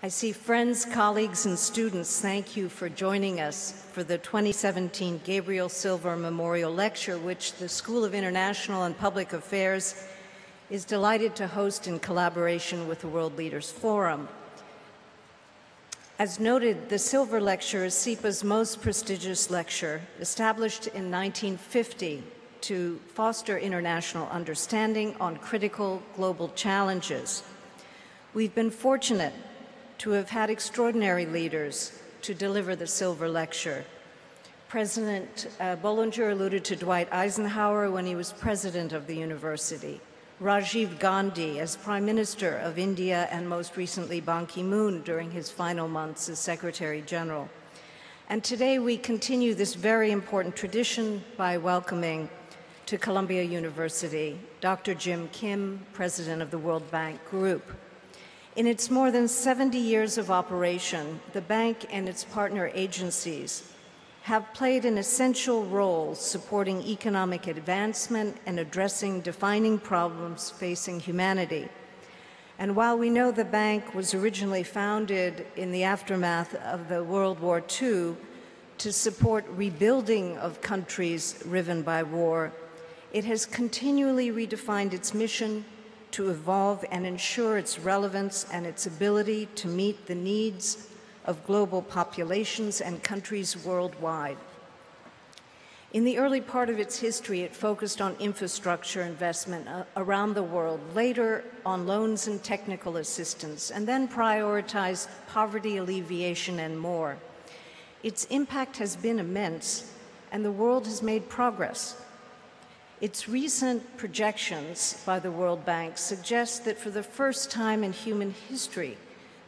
I see friends, colleagues, and students. Thank you for joining us for the 2017 Gabriel Silver Memorial Lecture, which the School of International and Public Affairs is delighted to host in collaboration with the World Leaders Forum. As noted, the Silver Lecture is SIPA's most prestigious lecture, established in 1950 to foster international understanding on critical global challenges. We've been fortunate to have had extraordinary leaders to deliver the Silver Lecture. President Bollinger alluded to Dwight Eisenhower when he was president of the university, Rajiv Gandhi as Prime Minister of India, and most recently Ban Ki-moon during his final months as Secretary General. And today we continue this very important tradition by welcoming to Columbia University Dr. Jim Kim, President of the World Bank Group. In its more than 70 years of operation, the bank and its partner agencies have played an essential role supporting economic advancement and addressing defining problems facing humanity. And while we know the bank was originally founded in the aftermath of the World War II to support rebuilding of countries riven by war, it has continually redefined its mission to evolve and ensure its relevance and its ability to meet the needs of global populations and countries worldwide. In the early part of its history, it focused on infrastructure investment around the world, later on loans and technical assistance, and then prioritized poverty alleviation and more. Its impact has been immense, and the world has made progress. Its recent projections by the World Bank suggest that for the first time in human history,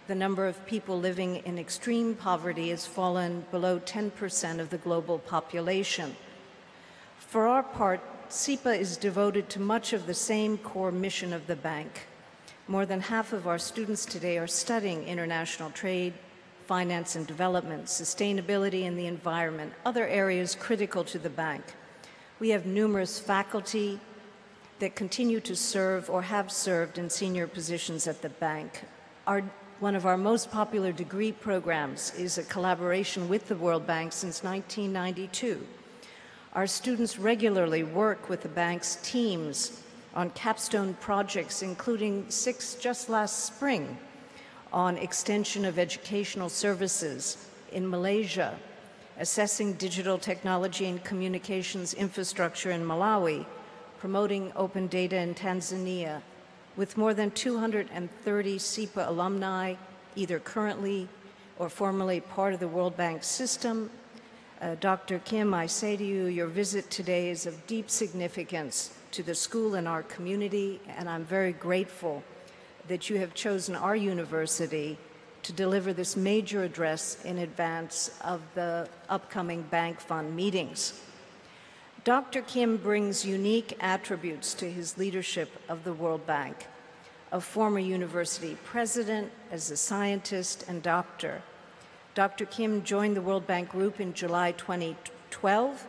the number of people living in extreme poverty has fallen below 10% of the global population. For our part, SIPA is devoted to much of the same core mission of the bank. More than half of our students today are studying international trade, finance and development, sustainability and the environment, other areas critical to the bank. We have numerous faculty that continue to serve or have served in senior positions at the bank. One of our most popular degree programs is a collaboration with the World Bank since 1992. Our students regularly work with the bank's teams on capstone projects, including 6 just last spring on extension of educational services in Malaysia, assessing digital technology and communications infrastructure in Malawi, promoting open data in Tanzania, with more than 230 SIPA alumni, either currently or formerly part of the World Bank system. Dr. Kim, I say to you, your visit today is of deep significance to the school and our community, and I'm very grateful that you have chosen our university to deliver this major address in advance of the upcoming bank fund meetings. Dr. Kim brings unique attributes to his leadership of the World Bank, a former university president, as a scientist and doctor. Dr. Kim joined the World Bank Group in July 2012,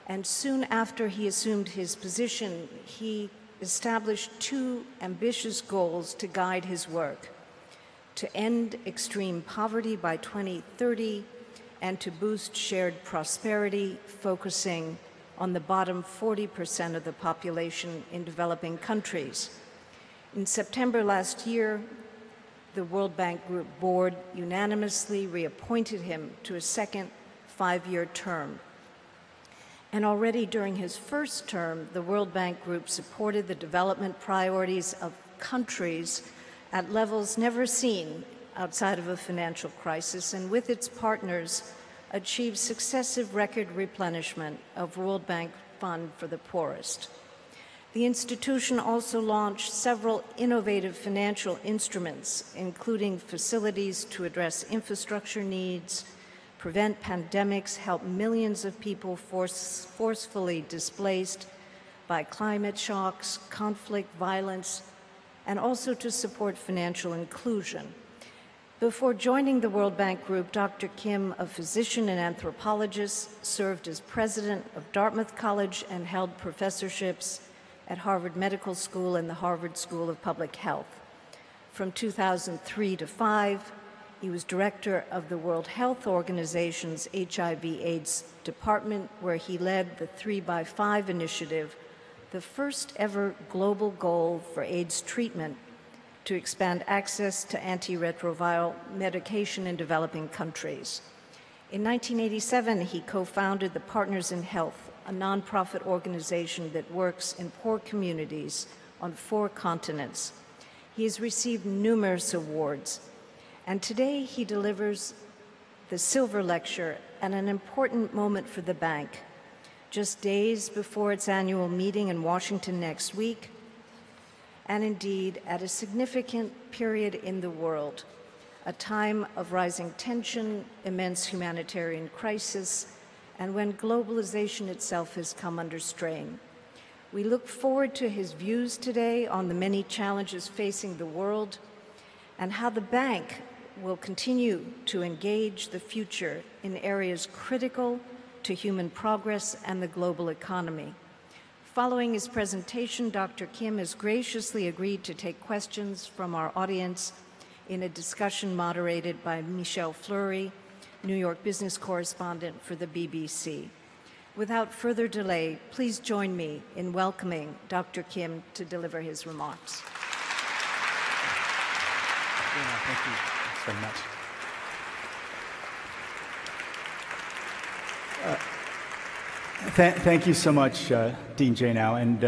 and soon after he assumed his position, he established 2 ambitious goals to guide his work: to end extreme poverty by 2030 and to boost shared prosperity, focusing on the bottom 40% of the population in developing countries. In September last year, the World Bank Group board unanimously reappointed him to a second 5-year term. And already during his first term, the World Bank Group supported the development priorities of countries at levels never seen outside of a financial crisis, and with its partners, achieved successive record replenishment of World Bank Fund for the poorest. The institution also launched several innovative financial instruments, including facilities to address infrastructure needs, prevent pandemics, help millions of people forcefully displaced by climate shocks, conflict, violence, and also to support financial inclusion. Before joining the World Bank Group, Dr. Kim, a physician and anthropologist, served as president of Dartmouth College and held professorships at Harvard Medical School and the Harvard School of Public Health. From 2003 to 2005, He was director of the World Health Organization's HIV/AIDS department, where he led the 3x5 initiative, the first ever global goal for AIDS treatment to expand access to antiretroviral medication in developing countries. In 1987, he co-founded the Partners in Health, a nonprofit organization that works in poor communities on 4 continents. He has received numerous awards, and today he delivers the Silver Lecture at an important moment for the bank. Just days before its annual meeting in Washington next week, and indeed at a significant period in the world, a time of rising tension, immense humanitarian crisis, and when globalization itself has come under strain. We look forward to his views today on the many challenges facing the world and how the bank will continue to engage the future in areas critical to human progress and the global economy. Following his presentation, Dr. Kim has graciously agreed to take questions from our audience in a discussion moderated by Michelle Fleury, New York business correspondent for the BBC. Without further delay, please join me in welcoming Dr. Kim to deliver his remarks. Thank you very much. Thank you so much, Dean Janow, and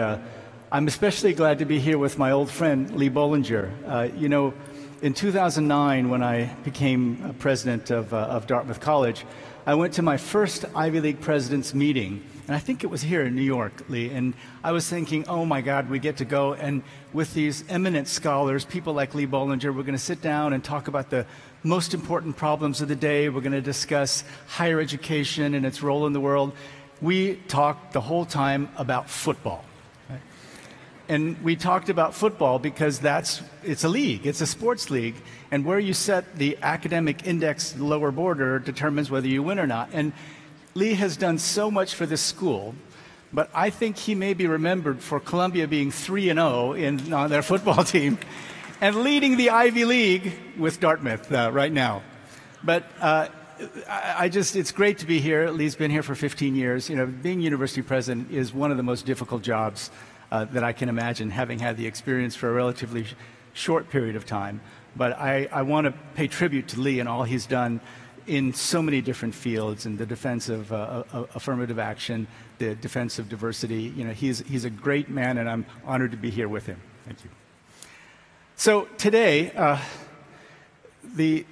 I'm especially glad to be here with my old friend, Lee Bollinger. You know, in 2009, when I became president of Dartmouth College, I went to my first Ivy League president's meeting, and I think it was here in New York, Lee, and I was thinking, oh my God, we get to go, and with these eminent scholars, people like Lee Bollinger, we're going to sit down and talk about the most important problems of the day. We're going to discuss higher education and its role in the world. We talked the whole time about football. Right? And we talked about football because it's a league, it's a sports league, and where you set the academic index lower border determines whether you win or not. And Lee has done so much for this school, but I think he may be remembered for Columbia being 3-0 on their football team and leading the Ivy League with Dartmouth right now. But it's great to be here. Lee's been here for 15 years. You know, being university president is one of the most difficult jobs that I can imagine, having had the experience for a relatively short period of time. But I want to pay tribute to Lee and all he's done in so many different fields, in the defense of affirmative action, the defense of diversity. You know, he's a great man, and I'm honored to be here with him. Thank you. So today, the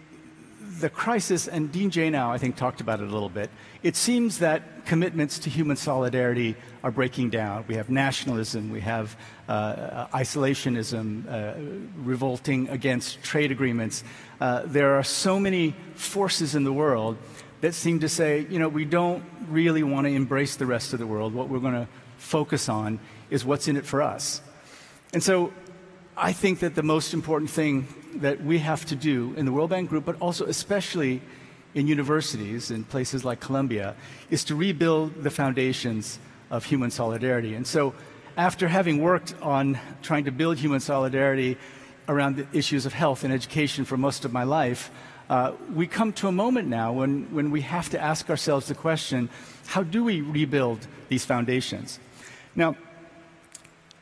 crisis, and Dean Janow, I think, talked about it a little bit. It seems that commitments to human solidarity are breaking down. We have nationalism, we have isolationism, revolting against trade agreements. There are so many forces in the world that seem to say, you know, we don't really want to embrace the rest of the world. What we're going to focus on is what's in it for us. And so I think that the most important thing that we have to do in the World Bank Group, but also especially in universities and places like Columbia, is to rebuild the foundations of human solidarity. And so after having worked on trying to build human solidarity around the issues of health and education for most of my life, we come to a moment now when we have to ask ourselves the question, how do we rebuild these foundations? Now,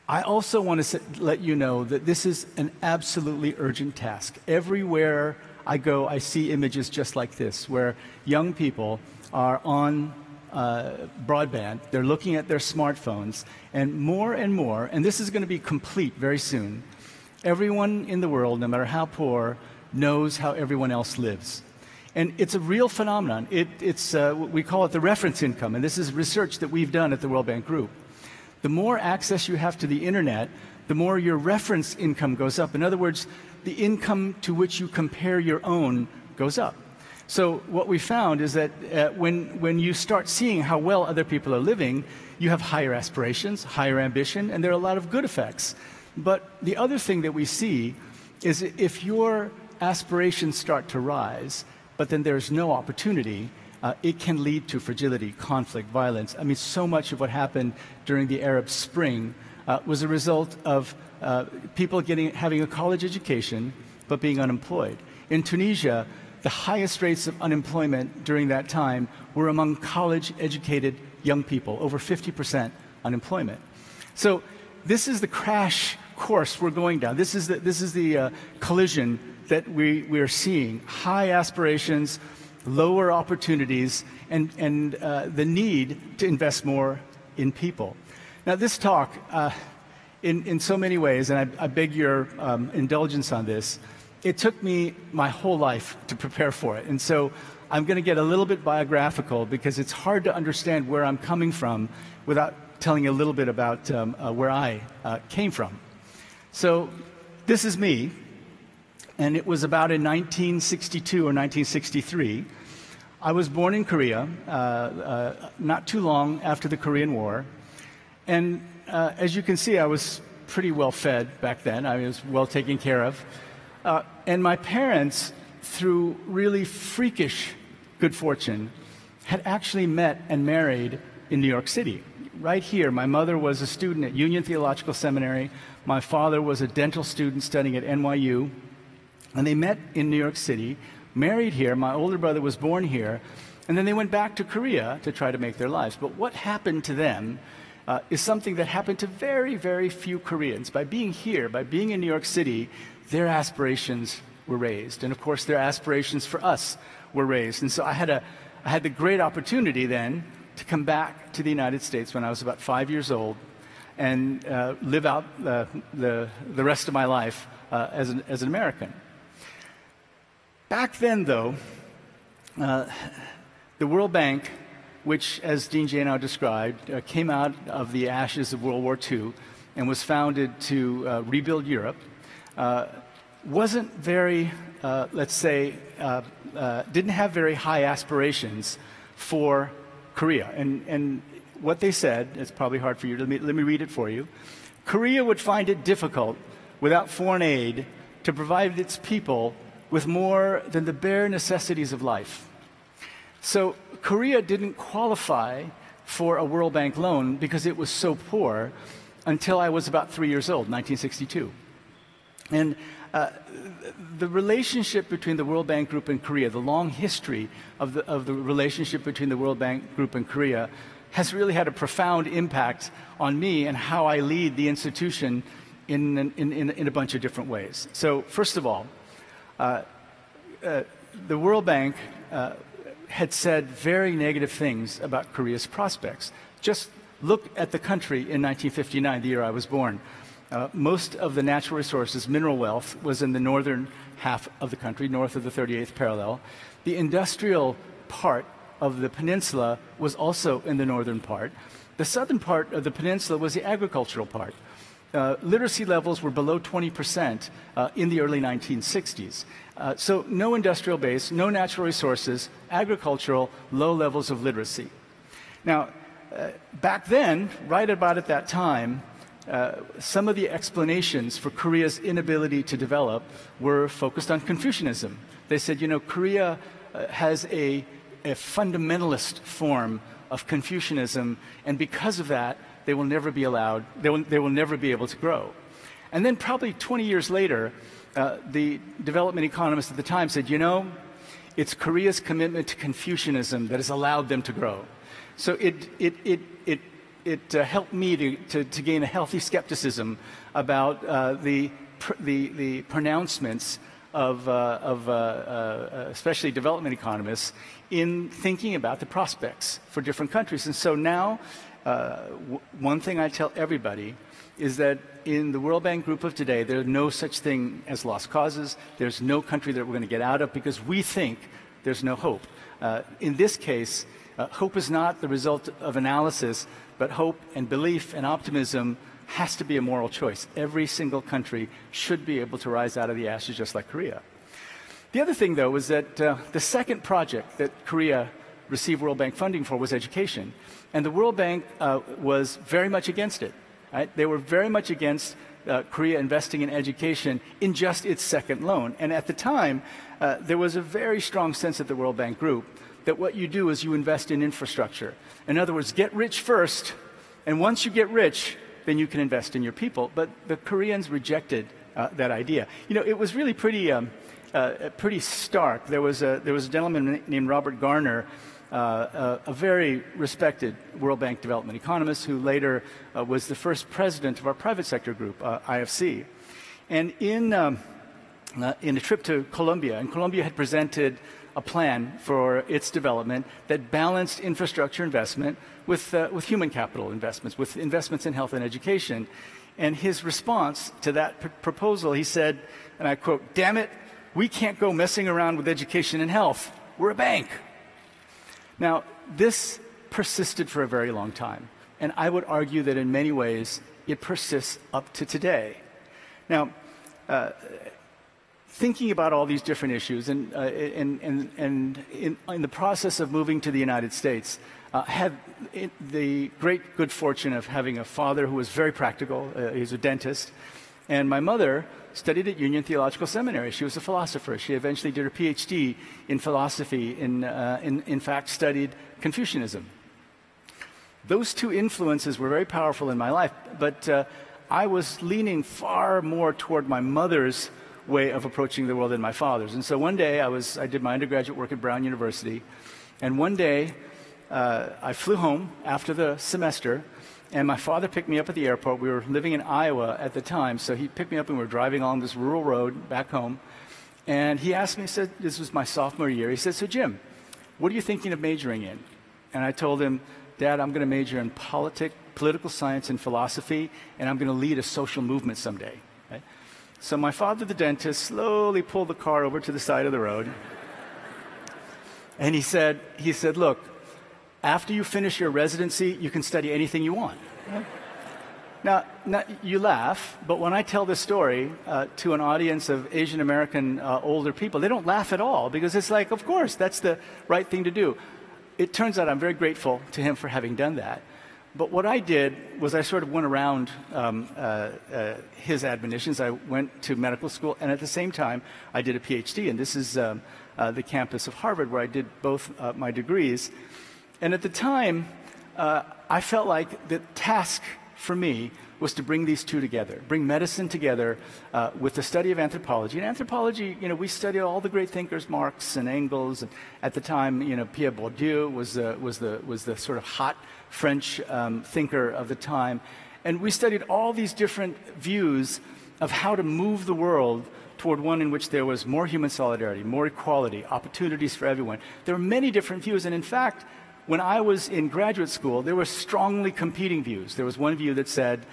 I also want to let you know that this is an absolutely urgent task. Everywhere I go, I see images just like this, where young people are on broadband, they're looking at their smartphones, and more, and this is going to be complete very soon, everyone in the world, no matter how poor, knows how everyone else lives. And it's a real phenomenon. We call it the reference income, and this is research that we've done at the World Bank Group. The more access you have to the internet, the more your reference income goes up. In other words, the income to which you compare your own goes up. So what we found is that when you start seeing how well other people are living, you have higher aspirations, higher ambition, and there are a lot of good effects. But the other thing that we see is if your aspirations start to rise, but then there's no opportunity, it can lead to fragility, conflict, violence. I mean, so much of what happened during the Arab Spring was a result of people having a college education but being unemployed. In Tunisia, the highest rates of unemployment during that time were among college-educated young people, over 50% unemployment. So this is the crash course we're going down. This is the collision that we are seeing. High aspirations, lower opportunities, and the need to invest more in people. Now, this talk, in so many ways, and I beg your indulgence on this, it took me my whole life to prepare for it. And so I'm going to get a little bit biographical because it's hard to understand where I'm coming from without telling you a little bit about where I came from. So this is me, and it was about in 1962 or 1963. I was born in Korea, not too long after the Korean War. And as you can see, I was pretty well fed back then. I was well taken care of. And my parents, through really freakish good fortune, had actually met and married in New York City. Right here, my mother was a student at Union Theological Seminary. My father was a dental student studying at NYU. And they met in New York City, married here. My older brother was born here. And then they went back to Korea to try to make their lives. But what happened to them is something that happened to very, very few Koreans. By being here, by being in New York City, their aspirations were raised. And of course, their aspirations for us were raised. And so I had the great opportunity then to come back to the United States when I was about 5 years old and live out the rest of my life as an American. Back then, though, the World Bank, which, as Dean Janow described, came out of the ashes of World War II and was founded to rebuild Europe, wasn't very, let's say, didn't have very high aspirations for Korea. And what they said, it's probably hard for you, let me read it for you. Korea would find it difficult without foreign aid to provide its people with more than the bare necessities of life. So Korea didn't qualify for a World Bank loan because it was so poor until I was about 3 years old, 1962. And the relationship between the World Bank Group and Korea, the long history of the relationship between the World Bank Group and Korea has really had a profound impact on me and how I lead the institution in a bunch of different ways. So first of all, the World Bank had said very negative things about Korea's prospects. Just look at the country in 1959, the year I was born. Most of the natural resources, mineral wealth, was in the northern half of the country, north of the 38th parallel. The industrial part of the peninsula was also in the northern part. The southern part of the peninsula was the agricultural part. Literacy levels were below 20% in the early 1960s. So no industrial base, no natural resources, agricultural, low levels of literacy. Now, back then, right about at that time, some of the explanations for Korea's inability to develop were focused on Confucianism. They said, you know, Korea has a fundamentalist form of Confucianism, and because of that, they will never be allowed, they will never be able to grow. And then probably 20 years later, the development economists at the time said, you know, it's Korea's commitment to Confucianism that has allowed them to grow. So it helped me to gain a healthy skepticism about the pronouncements of especially development economists in thinking about the prospects for different countries. And so now, one thing I tell everybody is that in the World Bank Group of today, there's no such thing as lost causes. There's no country that we're going to get out of because we think there's no hope. In this case, hope is not the result of analysis, but hope and belief and optimism has to be a moral choice. Every single country should be able to rise out of the ashes just like Korea. The other thing, though, was that the second project that Korea received World Bank funding for was education. And the World Bank was very much against it. Right? They were very much against Korea investing in education in just its second loan. And at the time, there was a very strong sense at the World Bank Group that what you do is you invest in infrastructure. In other words, get rich first, and once you get rich, then you can invest in your people. But the Koreans rejected that idea. You know, it was really pretty pretty stark. There was a gentleman named Robert Garner, a very respected World Bank development economist who later was the first president of our private sector group, IFC. And in a trip to Colombia, and Colombia had presented a plan for its development that balanced infrastructure investment with human capital investments, with investments in health and education. And his response to that proposal, he said, and I quote, "Damn it, we can't go messing around with education and health. We're a bank." Now, this persisted for a very long time, and I would argue that in many ways it persists up to today. Now, thinking about all these different issues, and in the process of moving to the United States, had the great good fortune of having a father who was very practical. He's a dentist, and my mother studied at Union Theological Seminary. She was a philosopher. She eventually did her PhD in philosophy, in fact studied Confucianism. Those two influences were very powerful in my life, but I was leaning far more toward my mother's way of approaching the world than my father's. And so one day I did my undergraduate work at Brown University, and one day I flew home after the semester, and my father picked me up at the airport. We were living in Iowa at the time, so he picked me up and we were driving along this rural road back home. And he asked me, he said, this was my sophomore year, he said, "So Jim, what are you thinking of majoring in?" And I told him, "Dad, I'm going to major in political science and philosophy, and I'm going to lead a social movement someday." Right? So my father, the dentist, slowly pulled the car over to the side of the road. And he said, "Look, after you finish your residency, you can study anything you want." Now, you laugh, but when I tell this story to an audience of Asian American older people, they don't laugh at all, because it's like, of course, that's the right thing to do. It turns out I'm very grateful to him for having done that. But what I did was I sort of went around his admonitions. I went to medical school, and at the same time, I did a PhD, and this is the campus of Harvard, where I did both my degrees. And at the time, I felt like the task for me was to bring these two together, bring medicine together with the study of anthropology. And anthropology, we study all the great thinkers, Marx and Engels, and at the time, Pierre Bourdieu was the sort of hot French thinker of the time. And we studied all these different views of how to move the world toward one in which there was more human solidarity, more equality, opportunities for everyone. There were many different views, and in fact, when I was in graduate school, there were strongly competing views. There was one view that said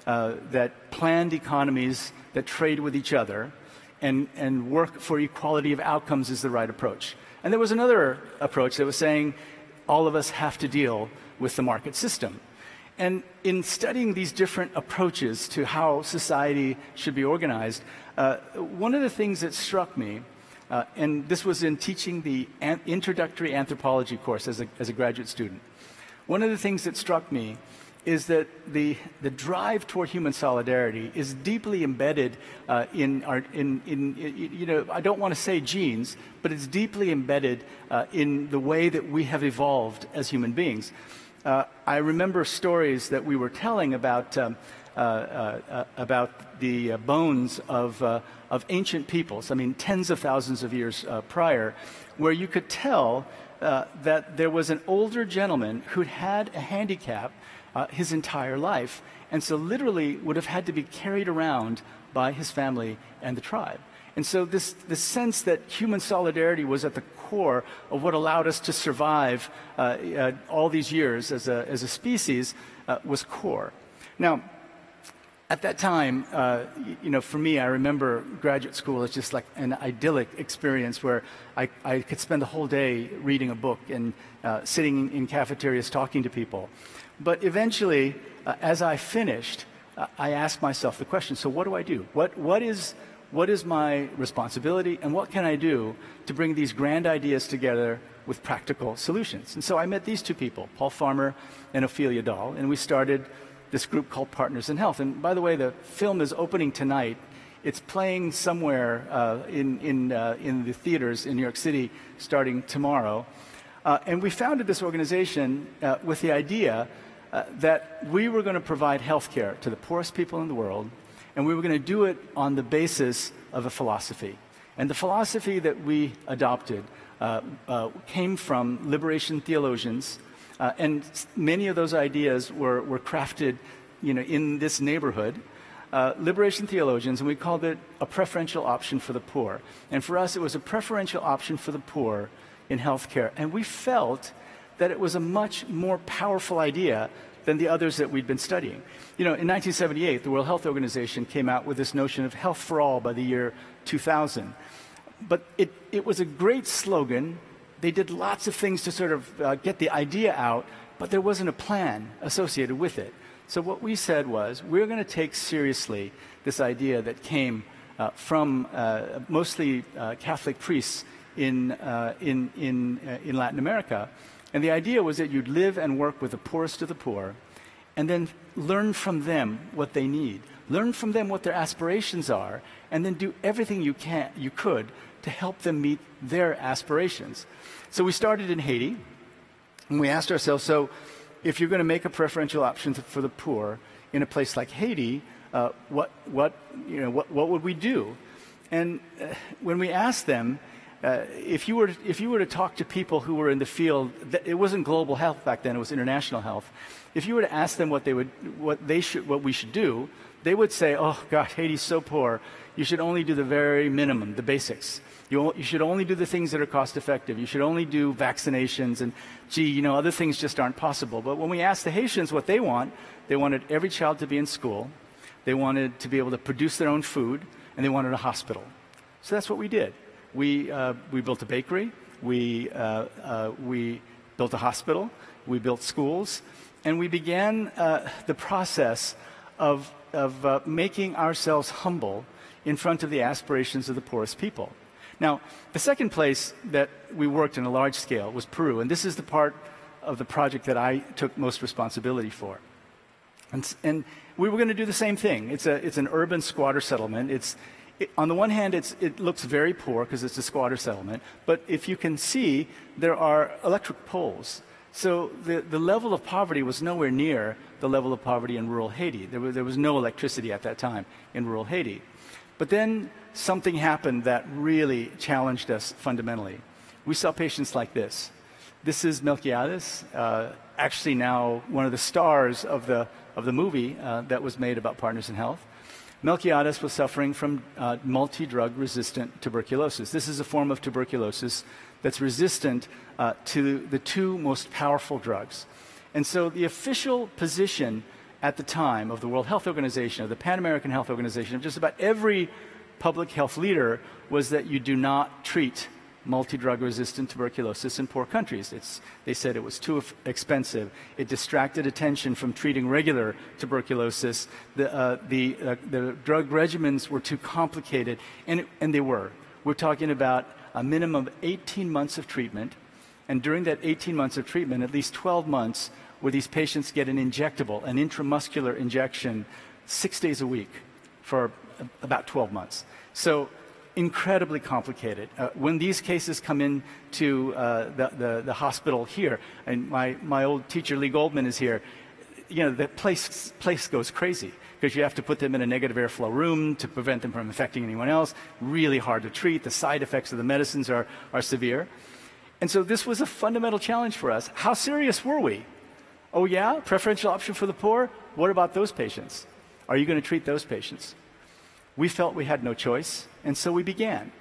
that planned economies that trade with each other and work for equality of outcomes is the right approach. And there was another approach that was saying all of us have to deal with the market system. And in studying these different approaches to how society should be organized, one of the things that struck me, and this was in teaching the introductory anthropology course as a graduate student. One of the things that struck me is that the drive toward human solidarity is deeply embedded in I don't want to say genes, but it's deeply embedded in the way that we have evolved as human beings. I remember stories that we were telling about the bones of ancient peoples, I mean tens of thousands of years prior, where you could tell that there was an older gentleman who'd had a handicap his entire life, and so literally would have had to be carried around by his family and the tribe. And so this sense that human solidarity was at the core of what allowed us to survive all these years as a species was core. Now, at that time, for me, I remember graduate school as just like an idyllic experience where I could spend the whole day reading a book and sitting in cafeterias talking to people. But eventually, as I finished, I asked myself the question, so what do I do? What is my responsibility, and what can I do to bring these grand ideas together with practical solutions? And so I met these two people, Paul Farmer and Ophelia Dahl, and we started this group called Partners in Health. And by the way, the film is opening tonight. It's playing somewhere in the theaters in New York City starting tomorrow. And we founded this organization with the idea that we were going to provide health care to the poorest people in the world, and we were going to do it on the basis of a philosophy. And the philosophy that we adopted came from liberation theologians, and many of those ideas were crafted, in this neighborhood. Liberation theologians, and we called it a preferential option for the poor. And for us, it was a preferential option for the poor in healthcare. And we felt that it was a much more powerful idea than the others that we'd been studying. In 1978, the World Health Organization came out with this notion of health for all by the year 2000. But it was a great slogan. They did lots of things to sort of get the idea out, but there wasn't a plan associated with it. So what we said was, we're going to take seriously this idea that came from mostly Catholic priests in Latin America. And the idea was that you'd live and work with the poorest of the poor, and then learn from them what they need. Learn from them what their aspirations are, and then do everything you could to help them meet their aspirations. So we started in Haiti, and we asked ourselves, so if you're going to make a preferential option for the poor in a place like Haiti, what would we do? And when we asked them, if you were to talk to people who were in the field, it wasn't global health back then; it was international health. If you were to ask them what we should do, they would say, "Oh God, Haiti's so poor. You should only do the very minimum, the basics. You should only do the things that are cost effective. You should only do vaccinations, and other things just aren't possible." But when we asked the Haitians what they wanted every child to be in school, they wanted to be able to produce their own food, and they wanted a hospital. So that's what we did. We built a bakery, we built a hospital, we built schools, and we began the process of making ourselves humble in front of the aspirations of the poorest people. Now, the second place that we worked on a large scale was Peru, and this is the part of the project that I took most responsibility for. And we were going to do the same thing. It's an urban squatter settlement. On the one hand, it looks very poor because it's a squatter settlement, but if you can see, there are electric poles. So the level of poverty was nowhere near the level of poverty in rural Haiti. There was no electricity at that time in rural Haiti. But then something happened that really challenged us fundamentally. We saw patients like this. This is Melquiades, actually now one of the stars of the movie that was made about Partners in Health. Melquiades was suffering from multi-drug resistant tuberculosis. This is a form of tuberculosis that's resistant to the two most powerful drugs. And so the official position at the time of the World Health Organization, of the Pan American Health Organization, of just about every public health leader was that you do not treat multi-drug resistant tuberculosis in poor countries. They said it was too expensive. It distracted attention from treating regular tuberculosis. The drug regimens were too complicated, and they were. We're talking about a minimum of 18 months of treatment, and during that 18 months of treatment, at least 12 months where these patients get an injectable, an intramuscular injection, 6 days a week for about 12 months. So incredibly complicated. When these cases come into the hospital here, and my old teacher Lee Goldman is here, the place goes crazy because you have to put them in a negative airflow room to prevent them from infecting anyone else. Really hard to treat. The side effects of the medicines are severe. And so this was a fundamental challenge for us. How serious were we? Oh yeah, preferential option for the poor? What about those patients? Are you going to treat those patients? We felt we had no choice, and so we began.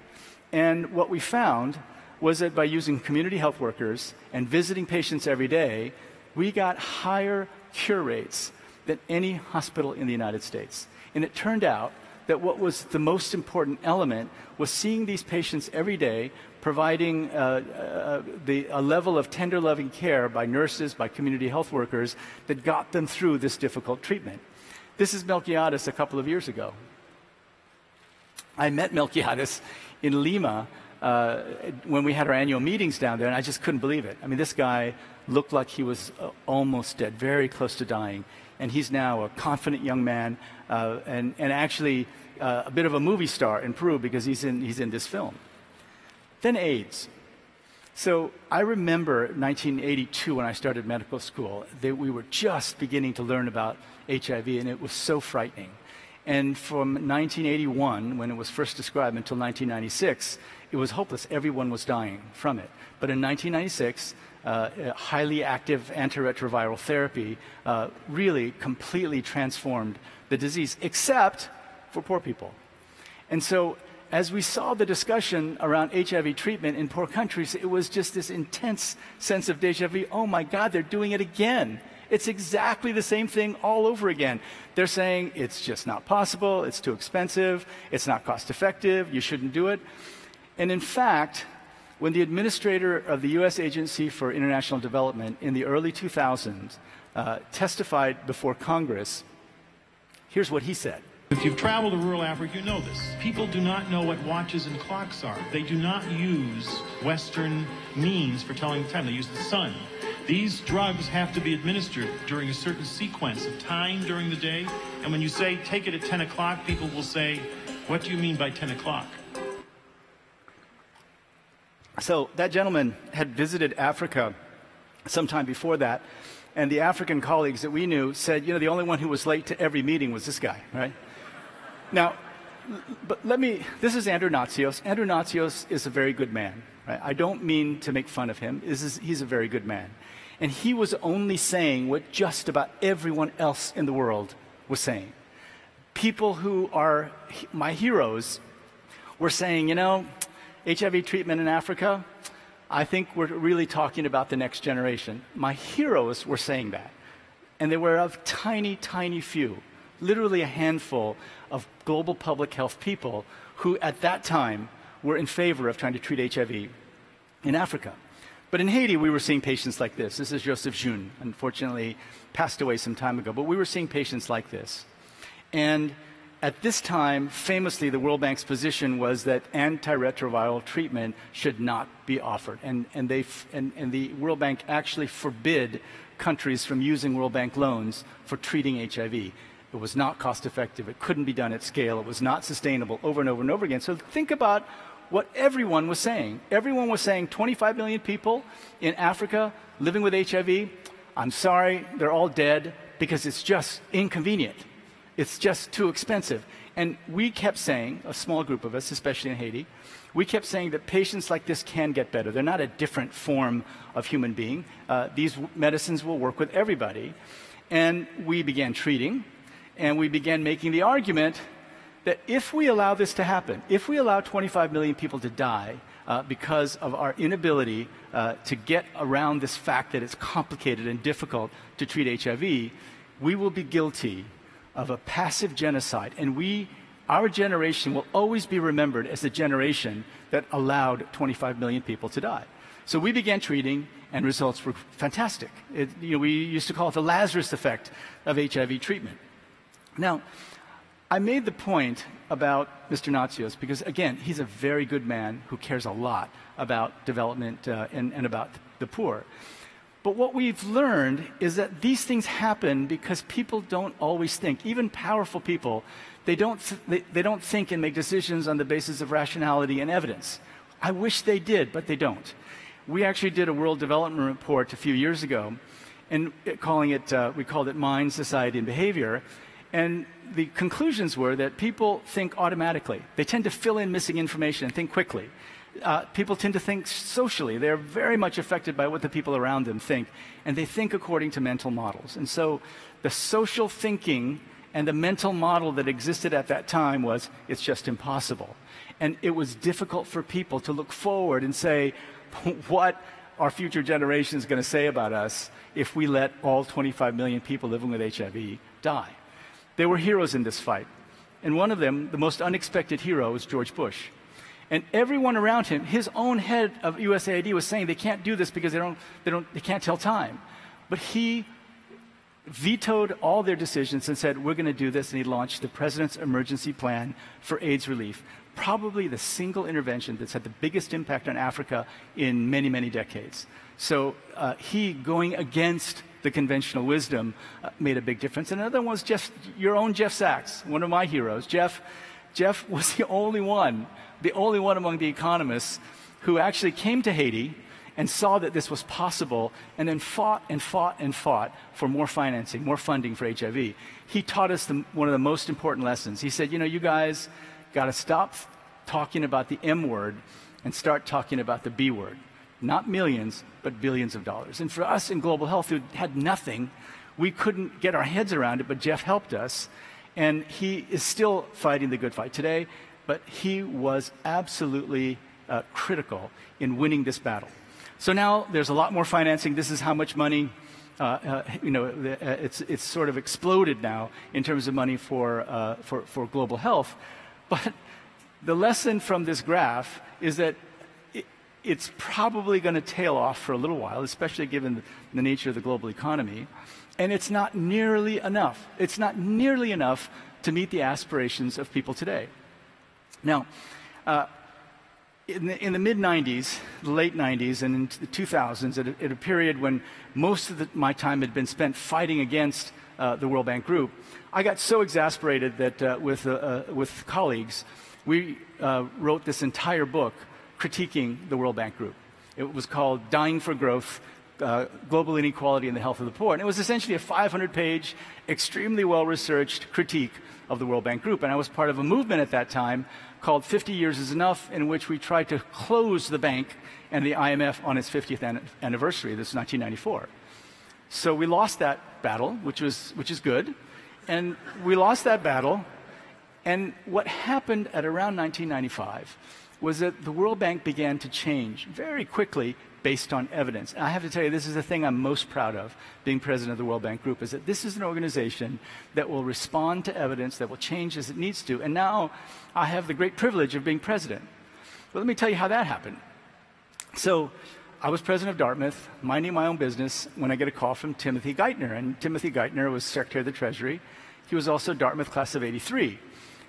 And what we found was that by using community health workers and visiting patients every day, we got higher cure rates than any hospital in the United States. And it turned out that what was the most important element was seeing these patients every day, providing a level of tender, loving care by nurses, by community health workers that got them through this difficult treatment. This is Melquiades a couple of years ago. I met Melquiades in Lima when we had our annual meetings down there, and I just couldn't believe it. I mean, this guy looked like he was almost dead, very close to dying, and he's now a confident young man and actually a bit of a movie star in Peru because he's in this film. Then AIDS. So I remember 1982 when I started medical school, that we were just beginning to learn about HIV, and it was so frightening. And from 1981, when it was first described, until 1996, it was hopeless. Everyone was dying from it. But in 1996, highly active antiretroviral therapy really completely transformed the disease, except for poor people. And so as we saw the discussion around HIV treatment in poor countries, it was just this intense sense of déjà vu. Oh my God, they're doing it again. It's exactly the same thing all over again. They're saying it's just not possible, it's too expensive, it's not cost effective, you shouldn't do it. And in fact, when the administrator of the US Agency for International Development in the early 2000s testified before Congress, here's what he said. If you've traveled to rural Africa, you know this. People do not know what watches and clocks are. They do not use Western means for telling the time. They use the sun. These drugs have to be administered during a certain sequence of time during the day. And when you say, take it at 10 o'clock, people will say, what do you mean by 10 o'clock? So that gentleman had visited Africa sometime before that, and the African colleagues that we knew said, you know, the only one who was late to every meeting was this guy, right? Now, but this is Andrew Natsios. Andrew Natsios is a very good man, right? I don't mean to make fun of him. He's a very good man. And he was only saying what just about everyone else in the world was saying. People who are my heroes were saying, you know, HIV treatment in Africa, I think we're really talking about the next generation. My heroes were saying that. And they were of tiny, tiny few, literally a handful of global public health people who at that time were in favor of trying to treat HIV in Africa. But in Haiti, we were seeing patients like this. This is Joseph June, unfortunately passed away some time ago, but we were seeing patients like this. And at this time, famously, the World Bank's position was that antiretroviral treatment should not be offered. And the World Bank actually forbid countries from using World Bank loans for treating HIV. It was not cost effective. It couldn't be done at scale. It was not sustainable, over and over and over again. So think about what everyone was saying. Everyone was saying 25 million people in Africa living with HIV. I'm sorry, they're all dead because it's just inconvenient. It's just too expensive. And we kept saying, a small group of us, especially in Haiti, we kept saying that patients like this can get better. They're not a different form of human being. These medicines will work with everybody. And we began treating, and we began making the argument that if we allow this to happen, if we allow 25 million people to die because of our inability to get around this fact that it's complicated and difficult to treat HIV, we will be guilty of a passive genocide. And our generation will always be remembered as the generation that allowed 25 million people to die. So we began treating, and results were fantastic. We used to call it the Lazarus effect of HIV treatment. Now, I made the point about Mr. Natsios because, again, he's a very good man who cares a lot about development and about the poor. But what we've learned is that these things happen because people don't always think. Even powerful people, they don't think and make decisions on the basis of rationality and evidence. I wish they did, but they don't. We actually did a World Development Report a few years ago, and we called it Mind, Society, and Behavior. And the conclusions were that people think automatically. They tend to fill in missing information and think quickly. People tend to think socially. They're very much affected by what the people around them think, and they think according to mental models. And so the social thinking and the mental model that existed at that time was, it's just impossible. And it was difficult for people to look forward and say, what are future generations going to say about us if we let all 25 million people living with HIV die? There were heroes in this fight. And one of them, the most unexpected hero, was George Bush. And everyone around him, his own head of USAID was saying they can't do this because they can't tell time. But he vetoed all their decisions and said, we're going to do this, and he launched the President's Emergency Plan for AIDS Relief, probably the single intervention that's had the biggest impact on Africa in many, many decades. So he going against the conventional wisdom made a big difference. And another one was your own Jeff Sachs, one of my heroes. Jeff was the only one among the economists who actually came to Haiti and saw that this was possible, and then fought and fought and fought for more financing, more funding for HIV. He taught us one of the most important lessons. He said, you guys got to stop talking about the M word and start talking about the B word. Not millions, but billions of dollars. And for us in global health, who had nothing, we couldn't get our heads around it, but Jeff helped us. And he is still fighting the good fight today, but he was absolutely critical in winning this battle. So now there's a lot more financing. This is how much money, it's sort of exploded now in terms of money for global health. But the lesson from this graph is that it's probably going to tail off for a little while, especially given the nature of the global economy. And it's not nearly enough. It's not nearly enough to meet the aspirations of people today. Now, in the mid-90s, the late 90s, and into the 2000s, at a period when most of my time had been spent fighting against the World Bank Group, I got so exasperated that with colleagues, we wrote this entire book critiquing the World Bank Group. It was called Dying for Growth, Global Inequality and the Health of the Poor. And it was essentially a 500-page, extremely well-researched critique of the World Bank Group. And I was part of a movement at that time called 50 Years is Enough, in which we tried to close the bank and the IMF on its 50th anniversary. This is 1994. So we lost that battle, which is good. And we lost that battle. And what happened at around 1995 was that the World Bank began to change very quickly based on evidence. And I have to tell you, this is the thing I'm most proud of, being president of the World Bank Group, is that this is an organization that will respond to evidence, that will change as it needs to. And now I have the great privilege of being president. But let me tell you how that happened. So I was president of Dartmouth, minding my own business, when I get a call from Timothy Geithner. And Timothy Geithner was Secretary of the Treasury. He was also Dartmouth class of '83.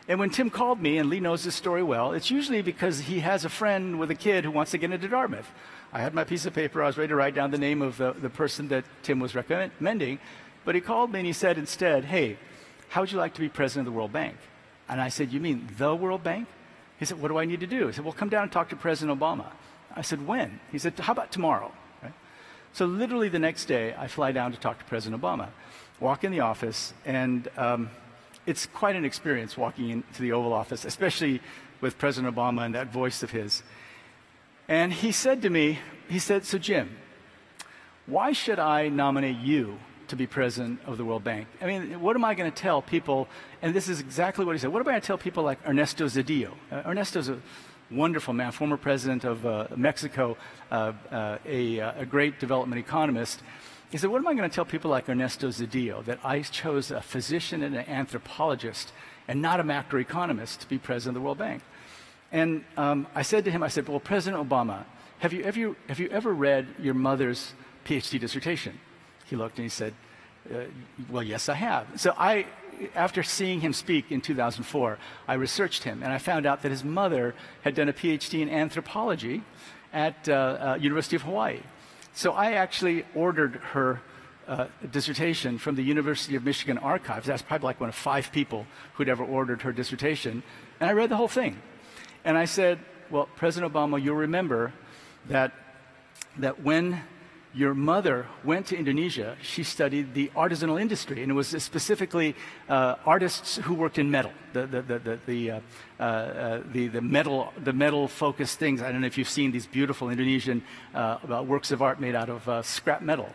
And when Tim called me, and Lee knows this story well, it's usually because he has a friend with a kid who wants to get into Dartmouth. I had my piece of paper. I was ready to write down the name of the person that Tim was recommending. But he called me and he said instead, hey, how would you like to be president of the World Bank? And I said, you mean the World Bank? He said, what do I need to do? He said, well, come down and talk to President Obama. I said, when? He said, how about tomorrow? Right? So literally the next day, I fly down to talk to President Obama, walk in the office, and it's quite an experience walking into the Oval Office, especially with President Obama and that voice of his. And he said to me, he said, so Jim, why should I nominate you to be president of the World Bank? I mean, what am I going to tell people? And this is exactly what he said. What am I going to tell people like Ernesto Zedillo? Ernesto's a wonderful man, former president of Mexico, a great development economist. He said, what am I going to tell people like Ernesto Zedillo, that I chose a physician and an anthropologist and not a macroeconomist to be president of the World Bank? And I said to him, I said, well, President Obama, have you ever read your mother's PhD dissertation? He looked and he said, well, yes, I have. So after seeing him speak in 2004, I researched him, and I found out that his mother had done a PhD in anthropology at University of Hawaii. So I actually ordered her dissertation from the University of Michigan archives. That's probably like one of 5 people who'd ever ordered her dissertation. And I read the whole thing. And I said, well, President Obama, you'll remember that when your mother went to Indonesia, she studied the artisanal industry, and it was specifically artists who worked in metal, the metal-focused things. I don't know if you've seen these beautiful Indonesian works of art made out of scrap metal.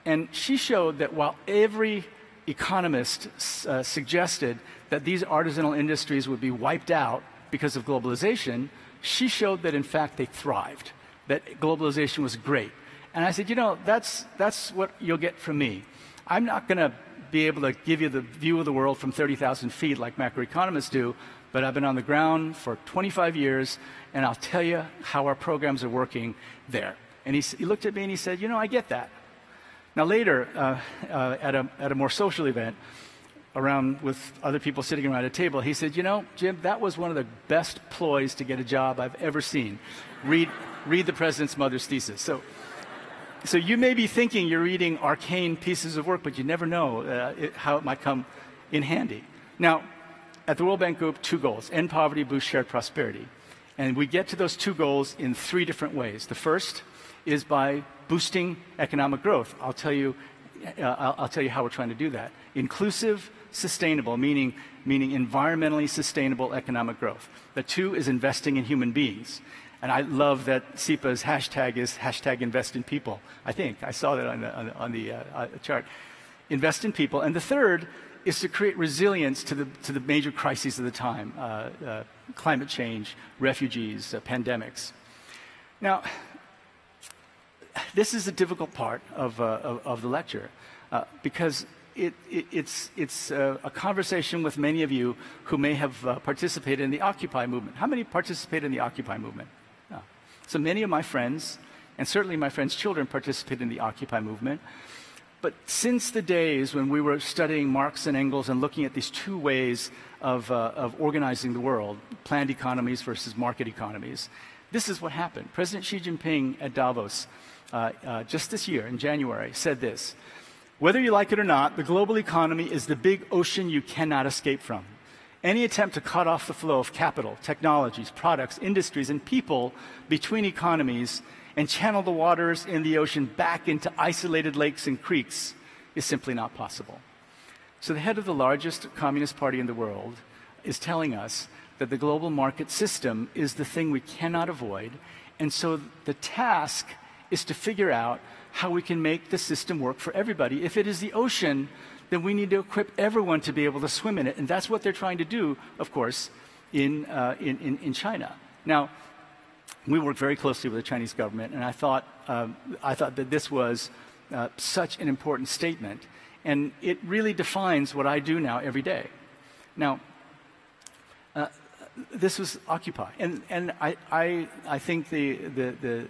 And she showed that while every economist suggested that these artisanal industries would be wiped out because of globalization, she showed that in fact they thrived, that globalization was great. And I said, you know, that's what you'll get from me. I'm not going to be able to give you the view of the world from 30,000 feet like macroeconomists do, but I've been on the ground for 25 years, and I'll tell you how our programs are working there. And he looked at me and he said, you know, I get that. Now later, at a more social event, around with other people sitting around a table, he said, you know, Jim, that was one of the best ploys to get a job I've ever seen. Read the president's mother's thesis. So you may be thinking you're reading arcane pieces of work, but you never know how it might come in handy. Now, at the World Bank Group, 2 goals: end poverty, boost shared prosperity. And we get to those two goals in 3 different ways. The first is by boosting economic growth. I'll tell you how we're trying to do that. Inclusive, sustainable, meaning environmentally sustainable economic growth. The 2 is investing in human beings. And I love that SEPA's hashtag is #InvestInPeople. I think I saw that on the chart. Invest in people. And the 3rd is to create resilience to the major crises of the time: climate change, refugees, pandemics. Now, this is a difficult part of the lecture because it's a conversation with many of you who may have participated in the Occupy movement. How many participated in the Occupy movement? No. So many of my friends, and certainly my friends' children, participated in the Occupy movement. But since the days when we were studying Marx and Engels and looking at these 2 ways of organizing the world, planned economies versus market economies, this is what happened. President Xi Jinping at Davos just this year in January said this: "Whether you like it or not, the global economy is the big ocean you cannot escape from. Any attempt to cut off the flow of capital, technologies, products, industries, and people between economies and channel the waters in the ocean back into isolated lakes and creeks is simply not possible." So the head of the largest communist party in the world is telling us that the global market system is the thing we cannot avoid, and so the task is to figure out how we can make the system work for everybody. If it is the ocean, then we need to equip everyone to be able to swim in it, and that's what they're trying to do, of course, in China. Now, we work very closely with the Chinese government, and I thought that this was such an important statement, and it really defines what I do now every day. Now, this was Occupy, and I think the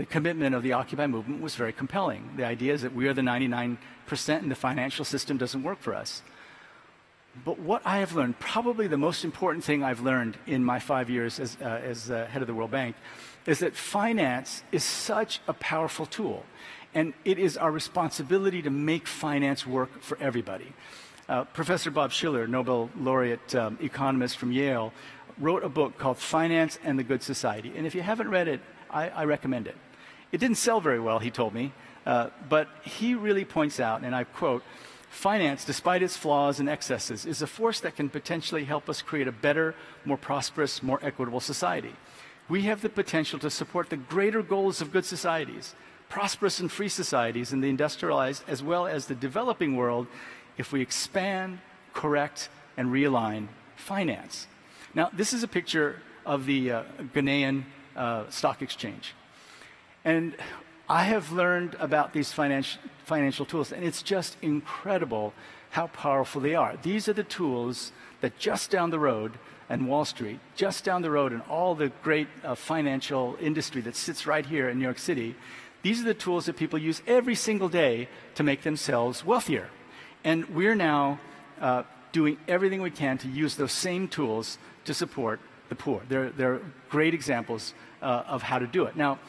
commitment of the Occupy movement was very compelling. The idea is that we are the 99% and the financial system doesn't work for us. But what I have learned, probably the most important thing I've learned in my 5 years as head of the World Bank, is that finance is such a powerful tool. And it is our responsibility to make finance work for everybody. Professor Bob Shiller, Nobel laureate economist from Yale, wrote a book called Finance and the Good Society. And if you haven't read it, I recommend it. It didn't sell very well, he told me, but he really points out, and I quote, "Finance, despite its flaws and excesses, is a force that can potentially help us create a better, more prosperous, more equitable society. We have the potential to support the greater goals of good societies, prosperous and free societies in the industrialized as well as the developing world, if we expand, correct, and realign finance." Now, this is a picture of the Ghanaian stock exchange. And I have learned about these financial tools, and it's just incredible how powerful they are. These are the tools that just down the road, and Wall Street, just down the road, and all the great financial industry that sits right here in New York City, these are the tools that people use every single day to make themselves wealthier. And we're now doing everything we can to use those same tools to support the poor. They're great examples of how to do it. Now,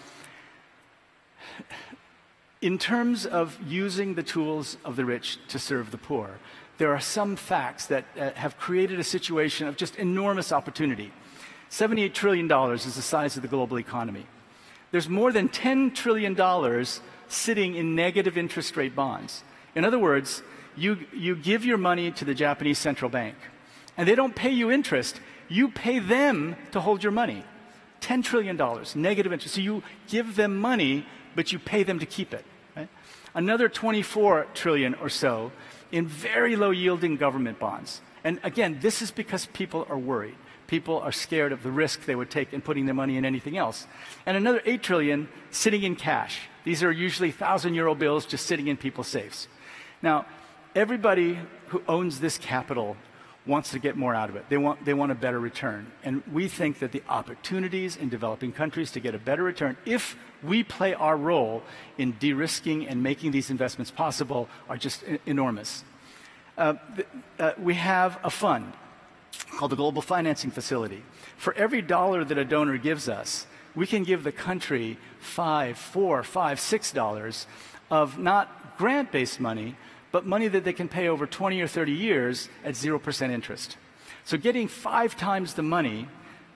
in terms of using the tools of the rich to serve the poor, there are some facts that have created a situation of just enormous opportunity. $78 trillion is the size of the global economy. There's more than $10 trillion sitting in negative interest rate bonds. In other words, you give your money to the Japanese central bank, and they don't pay you interest. You pay them to hold your money. $10 trillion, negative interest. So you give them money, but you pay them to keep it. Right? Another 24 trillion or so in very low yielding government bonds. And again, this is because people are worried. People are scared of the risk they would take in putting their money in anything else. And another 8 trillion sitting in cash. These are usually 1,000-euro bills just sitting in people's safes. Now, everybody who owns this capital wants to get more out of it. They want a better return. And we think that the opportunities in developing countries to get a better return, if we play our role in de-risking and making these investments possible, are just enormous. We have a fund called the Global Financing Facility. For every dollar that a donor gives us, we can give the country $5, $4, $5, $6 of not grant-based money, but money that they can pay over 20 or 30 years at 0% interest. So getting 5 times the money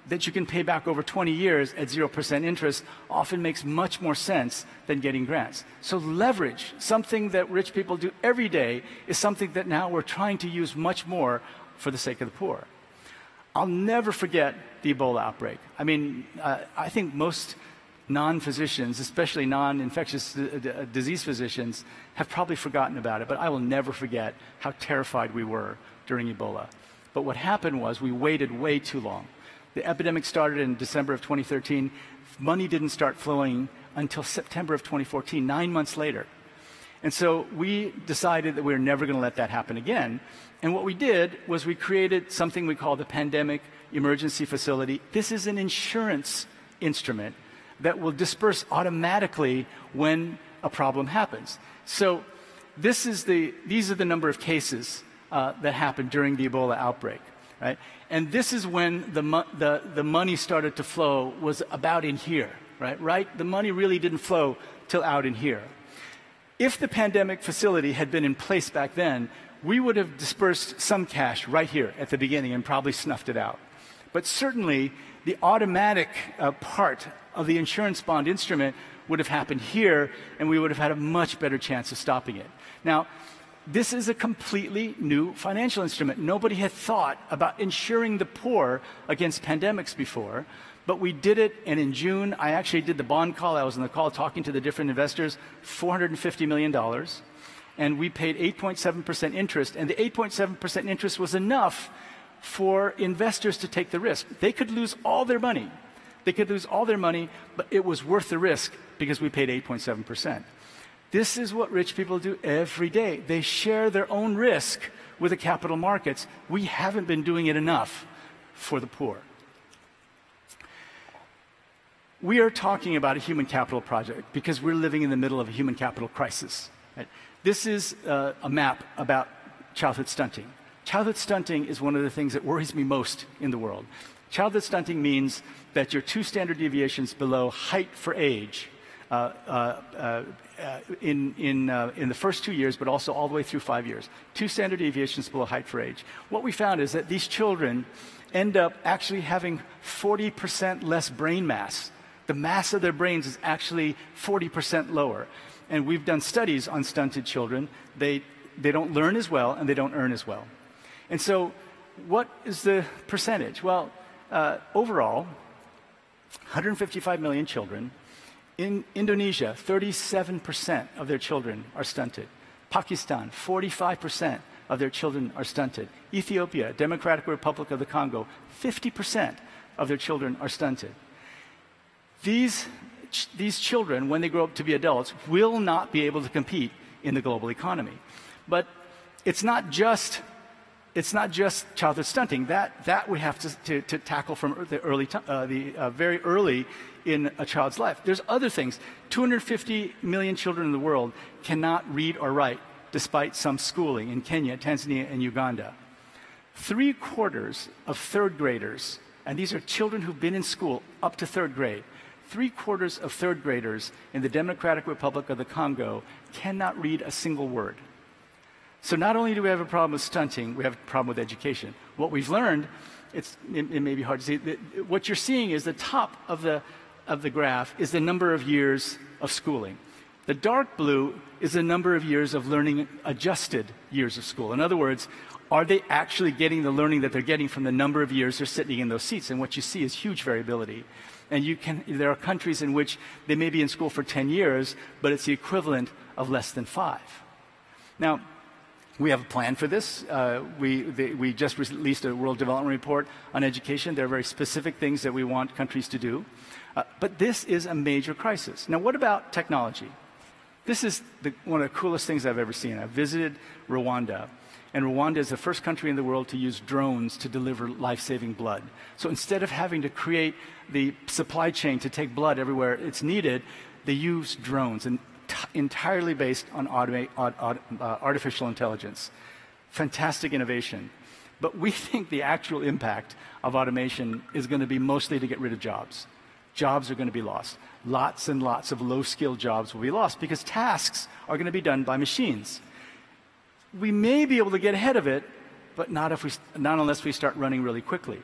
that you can pay back over 20 years at 0% interest often makes much more sense than getting grants. So leverage, something that rich people do every day, is something that now we're trying to use much more for the sake of the poor. I'll never forget the Ebola outbreak. I mean, I think most non-physicians, especially non-infectious disease physicians, have probably forgotten about it, but I will never forget how terrified we were during Ebola. But what happened was we waited way too long. The epidemic started in December of 2013. Money didn't start flowing until September of 2014, 9 months later. And so we decided that we were never going to let that happen again. And what we did was we created something we call the Pandemic Emergency Facility. This is an insurance instrument that will disperse automatically when a problem happens. So these are the number of cases that happened during the Ebola outbreak, right? And this is when the money started to flow, was about in here, right? The money really didn't flow till out in here. If the pandemic facility had been in place back then, we would have dispersed some cash right here at the beginning and probably snuffed it out. But certainly, the automatic part of the insurance bond instrument would have happened here, and we would have had a much better chance of stopping it. Now, this is a completely new financial instrument. Nobody had thought about insuring the poor against pandemics before, but we did it, and in June, I actually did the bond call. I was on the call talking to the different investors, $450 million, and we paid 8.7% interest, and the 8.7% interest was enough for investors to take the risk. They could lose all their money. But it was worth the risk because we paid 8.7%. This is what rich people do every day. They share their own risk with the capital markets. We haven't been doing it enough for the poor. We are talking about a human capital project because we're living in the middle of a human capital crisis. Right? This is a map about childhood stunting. Childhood stunting is one of the things that worries me most in the world. Childhood stunting means that you're 2 standard deviations below height for age in the first 2 years, but also all the way through 5 years. 2 standard deviations below height for age. What we found is that these children end up actually having 40% less brain mass. The mass of their brains is actually 40% lower. And we've done studies on stunted children. They don't learn as well, and they don't earn as well. And so what is the percentage? Well, overall, 155 million children. In Indonesia, 37% of their children are stunted. Pakistan, 45% of their children are stunted. Ethiopia, Democratic Republic of the Congo, 50% of their children are stunted. These children, when they grow up to be adults, will not be able to compete in the global economy. But it's not just childhood stunting. That we have to tackle from the very early in a child's life. There's other things. 250 million children in the world cannot read or write despite some schooling in Kenya, Tanzania, and Uganda. 3/4 of third graders, and these are children who've been in school up to third grade, 3/4 of third graders in the Democratic Republic of the Congo cannot read a single word. So not only do we have a problem with stunting, we have a problem with education. What we've learned, it may be hard to see, what you're seeing is the top of the graph is the number of years of schooling. The dark blue is the number of years of learning, adjusted years of school. In other words, are they actually getting the learning that they're getting from the number of years they're sitting in those seats? And what you see is huge variability. And there are countries in which they may be in school for 10 years, but it's the equivalent of less than 5. Now, we have a plan for this. We just released a World Development Report on education. There are very specific things that we want countries to do. But this is a major crisis. Now, what about technology? This is one of the coolest things I've ever seen. I visited Rwanda, and Rwanda is the first country in the world to use drones to deliver life-saving blood. So instead of having to create the supply chain to take blood everywhere it's needed, they use drones, and entirely based on artificial intelligence. Fantastic innovation. But we think the actual impact of automation is going to be mostly to get rid of jobs. Jobs are going to be lost. Lots and lots of low-skilled jobs will be lost because tasks are going to be done by machines. We may be able to get ahead of it, but not unless we start running really quickly.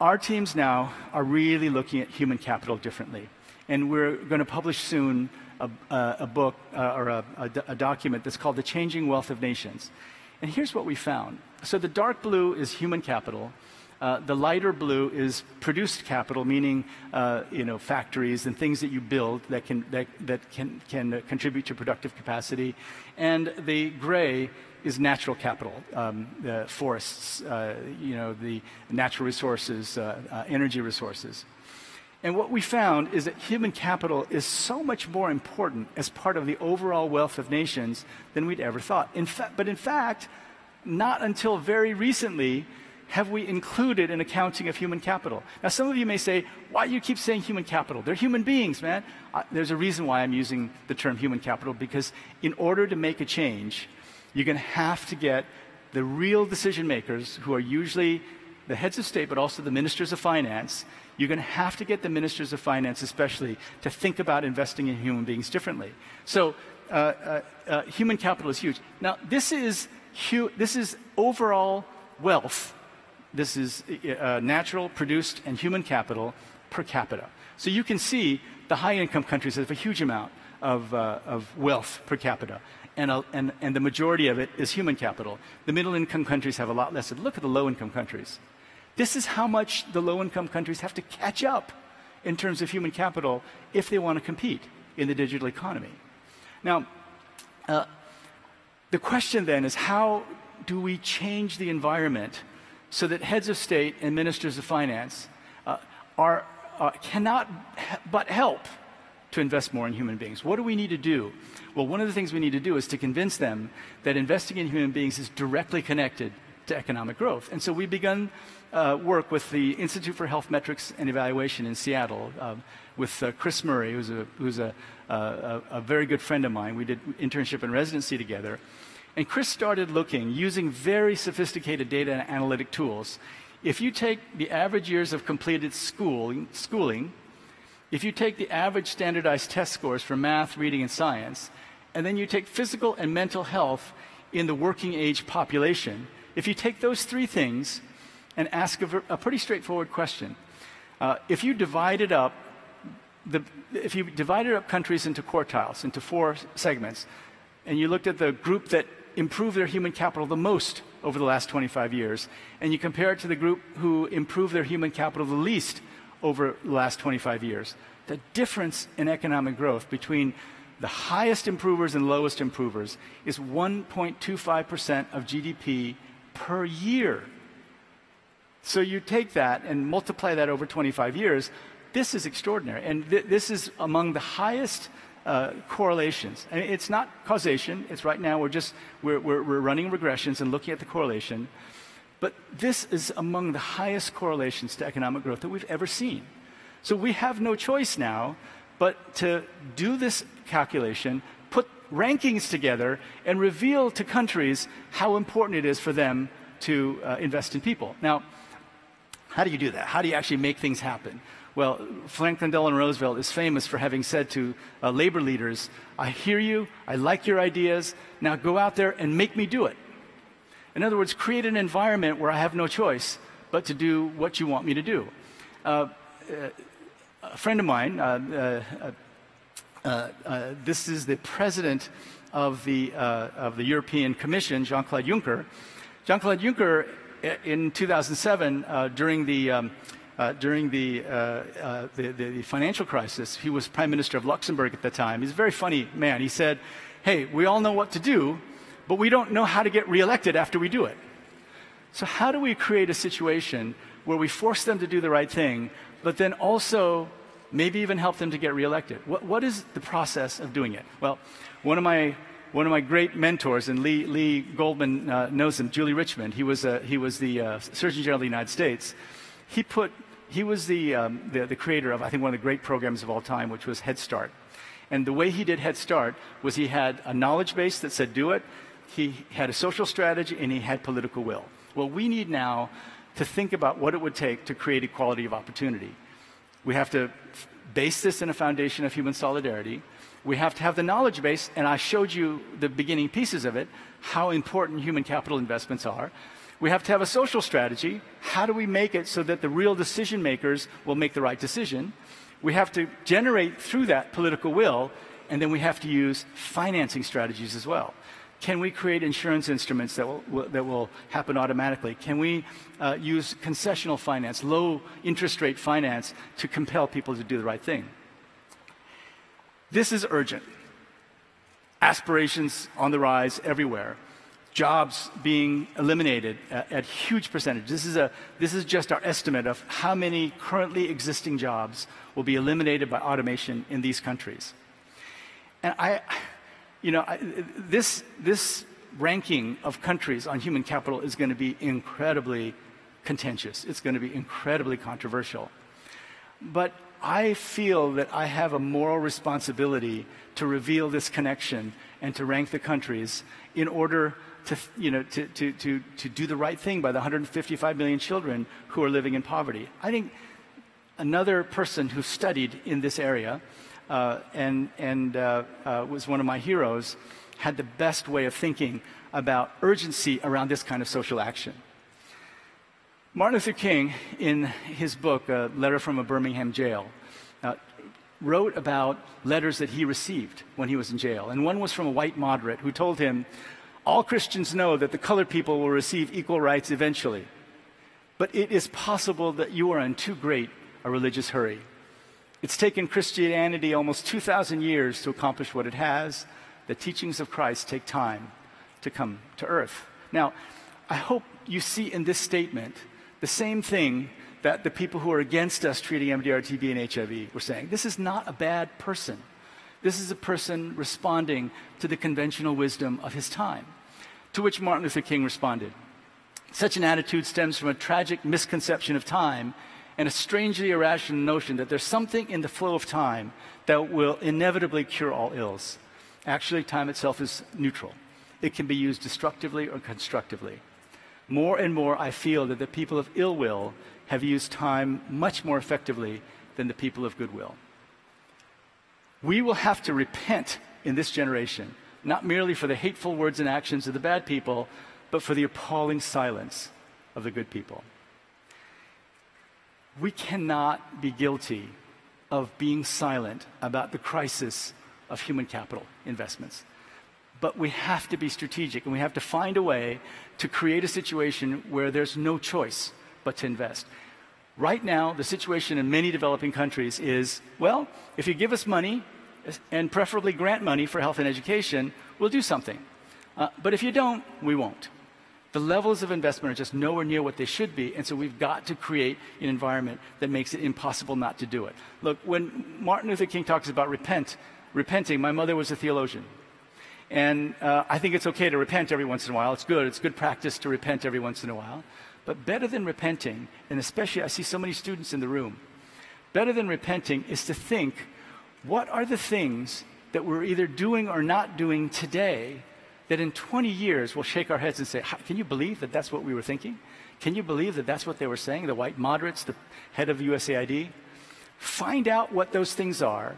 our teams now are really looking at human capital differently. And we're going to publish soon a book or a document that's called The Changing Wealth of Nations. And here's what we found. So the dark blue is human capital. The lighter blue is produced capital, meaning factories and things that you build that can contribute to productive capacity. And the gray is natural capital, the forests, the natural resources, energy resources. And what we found is that human capital is so much more important as part of the overall wealth of nations than we'd ever thought. In fact, not until very recently have we included an accounting of human capital. Now, some of you may say, why do you keep saying human capital? They're human beings, man. There's a reason why I'm using the term human capital, because in order to make a change, you're going to have to get the real decision makers, who are usually the heads of state, but also the ministers of finance. You're going to have to get the ministers of finance, especially, to think about investing in human beings differently. So human capital is huge. Now, this is overall wealth. This is natural, produced, and human capital per capita. So you can see the high-income countries have a huge amount of wealth per capita, and the majority of it is human capital. The middle-income countries have a lot less. Look at the low-income countries. This is how much the low-income countries have to catch up in terms of human capital if they want to compete in the digital economy. Now, the question then is, how do we change the environment so that heads of state and ministers of finance cannot but help to invest more in human beings? What do we need to do? Well, one of the things we need to do is to convince them that investing in human beings is directly connected to economic growth. And so we've begun work with the Institute for Health Metrics and Evaluation in Seattle, with Chris Murray, who's a very good friend of mine. We did internship and residency together. And Chris started looking, using very sophisticated data and analytic tools. If you take the average years of completed schooling, if you take the average standardized test scores for math, reading, and science, and then you take physical and mental health in the working age population, if you take those three things and ask a pretty straightforward question, if you divided up countries into quartiles, into 4 segments, and you looked at the group that improved their human capital the most over the last 25 years, and you compare it to the group who improved their human capital the least over the last 25 years, the difference in economic growth between the highest improvers and lowest improvers is 1.25% of GDP per year. So you take that and multiply that over 25 years, this is extraordinary. And this is among the highest correlations. I mean, it's not causation. It's right now we're running regressions and looking at the correlation. But this is among the highest correlations to economic growth that we've ever seen. So we have no choice now but to do this calculation, put rankings together, and reveal to countries how important it is for them to invest in people. Now, how do you do that? How do you actually make things happen? Well, Franklin Delano Roosevelt is famous for having said to labor leaders, I hear you, I like your ideas, now go out there and make me do it. In other words, create an environment where I have no choice but to do what you want me to do. A friend of mine, this is the president of the European Commission, Jean-Claude Juncker. Jean-Claude Juncker, in 2007, during the financial crisis, he was Prime Minister of Luxembourg at the time. He's a very funny man. He said, hey, we all know what to do, but we don't know how to get reelected after we do it. So how do we create a situation where we force them to do the right thing, but then also maybe even help them to get reelected? What is the process of doing it? Well, one of my great mentors, and Lee Goldman knows him, Julie Richmond. He was the Surgeon General of the United States. He was the creator of, I think, one of the great programs of all time, which was Head Start. And the way he did Head Start was he had a knowledge base that said do it, he had a social strategy, and he had political will. Well, we need now to think about what it would take to create equality of opportunity. We have to base this in a foundation of human solidarity. We have to have the knowledge base, and I showed you the beginning pieces of it, how important human capital investments are. We have to have a social strategy. How do we make it so that the real decision makers will make the right decision? We have to generate through that political will, and then we have to use financing strategies as well. Can we create insurance instruments that will happen automatically? Can we use concessional finance, low interest rate finance, to compel people to do the right thing? This is urgent. Aspirations on the rise everywhere. Jobs being eliminated at huge percentages. This is just our estimate of how many currently existing jobs will be eliminated by automation in these countries. And this ranking of countries on human capital is going to be incredibly contentious. It's going to be incredibly controversial. But I feel that I have a moral responsibility to reveal this connection and to rank the countries in order to do the right thing by the 155 million children who are living in poverty. I think another person who studied in this area was one of my heroes, had the best way of thinking about urgency around this kind of social action. Martin Luther King, in his book, A Letter from a Birmingham Jail, wrote about letters that he received when he was in jail. And one was from a white moderate who told him, "All Christians know that the colored people will receive equal rights eventually. But it is possible that you are in too great a religious hurry. It's taken Christianity almost 2,000 years to accomplish what it has. The teachings of Christ take time to come to earth." Now, I hope you see in this statement the same thing that the people who are against us treating MDR, TB, and HIV were saying. This is not a bad person. This is a person responding to the conventional wisdom of his time. To which Martin Luther King responded, "Such an attitude stems from a tragic misconception of time and a strangely irrational notion that there's something in the flow of time that will inevitably cure all ills. Actually, time itself is neutral. It can be used destructively or constructively. More and more, I feel that the people of ill will have used time much more effectively than the people of goodwill." We will have to repent in this generation, not merely for the hateful words and actions of the bad people, but for the appalling silence of the good people. We cannot be guilty of being silent about the crisis of human capital investments. But we have to be strategic, and we have to find a way to create a situation where there's no choice but to invest. Right now, the situation in many developing countries is, well, if you give us money, and preferably grant money for health and education, we'll do something. But if you don't, we won't. The levels of investment are just nowhere near what they should be, and so we've got to create an environment that makes it impossible not to do it. Look, when Martin Luther King talks about repenting, my mother was a theologian. And I think it's okay to repent every once in a while. It's good practice to repent every once in a while. But better than repenting, and especially I see so many students in the room, better than repenting is to think, what are the things that we're either doing or not doing today that in 20 years we'll shake our heads and say, can you believe that that's what we were thinking? Can you believe that that's what they were saying, the white moderates, the head of USAID? Find out what those things are,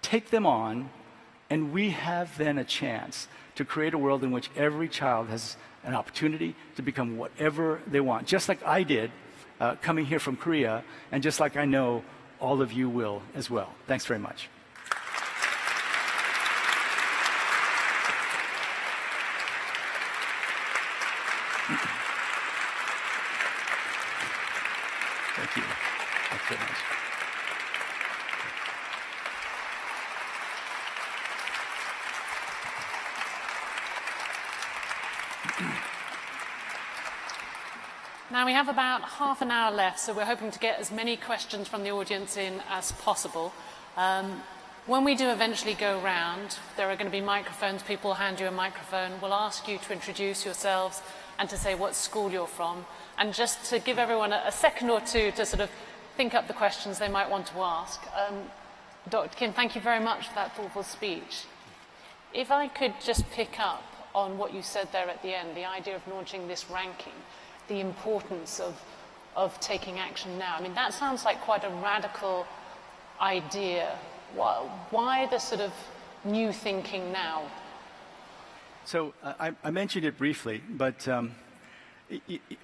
take them on, and we have then a chance to create a world in which every child has an opportunity to become whatever they want, just like I did coming here from Korea, and just like I know all of you will as well. Thanks very much. Thank you. Thanks very much. Now we have about half an hour left, so we're hoping to get as many questions from the audience in as possible. When we do eventually go round, there are going to be microphones. People will hand you a microphone. We'll ask you to introduce yourselves and to say what school you're from, and just to give everyone a second or two to sort of think up the questions they might want to ask. Dr. Kim, thank you very much for that thoughtful speech. If I could just pick up on what you said there at the end, the idea of launching this ranking, the importance of taking action now. I mean, that sounds like quite a radical idea. Why the sort of new thinking now? So I mentioned it briefly, but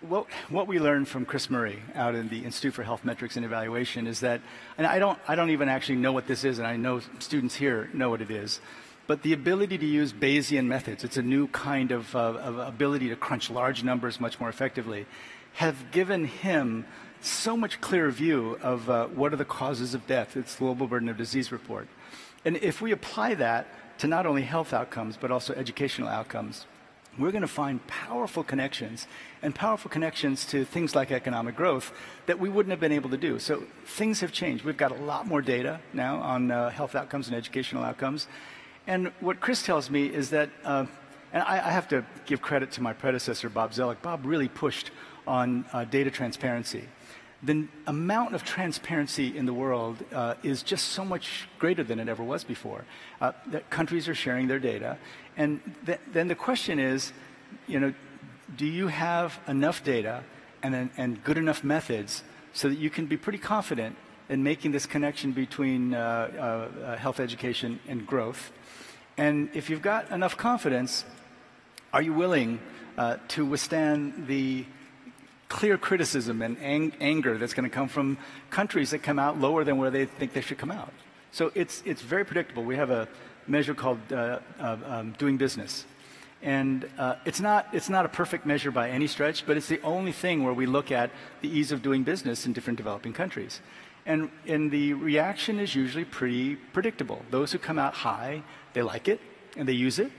What we learned from Chris Murray out in the Institute for Health Metrics and Evaluation is that, and I don't even actually know what this is, and I know students here know what it is, but the ability to use Bayesian methods, it's a new kind of ability to crunch large numbers much more effectively, have given him so much clearer view of what are the causes of death. It's the Global Burden of Disease report. And if we apply that to not only health outcomes, but also educational outcomes, we're going to find powerful connections to things like economic growth that we wouldn't have been able to do. So things have changed. We've got a lot more data now on health outcomes and educational outcomes. And what Chris tells me is that, and I have to give credit to my predecessor, Bob Zellick. Bob really pushed on data transparency. The amount of transparency in the world is just so much greater than it ever was before. That countries are sharing their data. And then the question is, do you have enough data and good enough methods so that you can be pretty confident in making this connection between health education and growth? And if you've got enough confidence, are you willing to withstand the clear criticism and anger that's going to come from countries that come out lower than where they think they should come out? So it's very predictable. We have a measure called doing business. And it's not a perfect measure by any stretch, but it's the only thing where we look at the ease of doing business in different developing countries. And the reaction is usually pretty predictable. Those who come out high, they like it and they use it.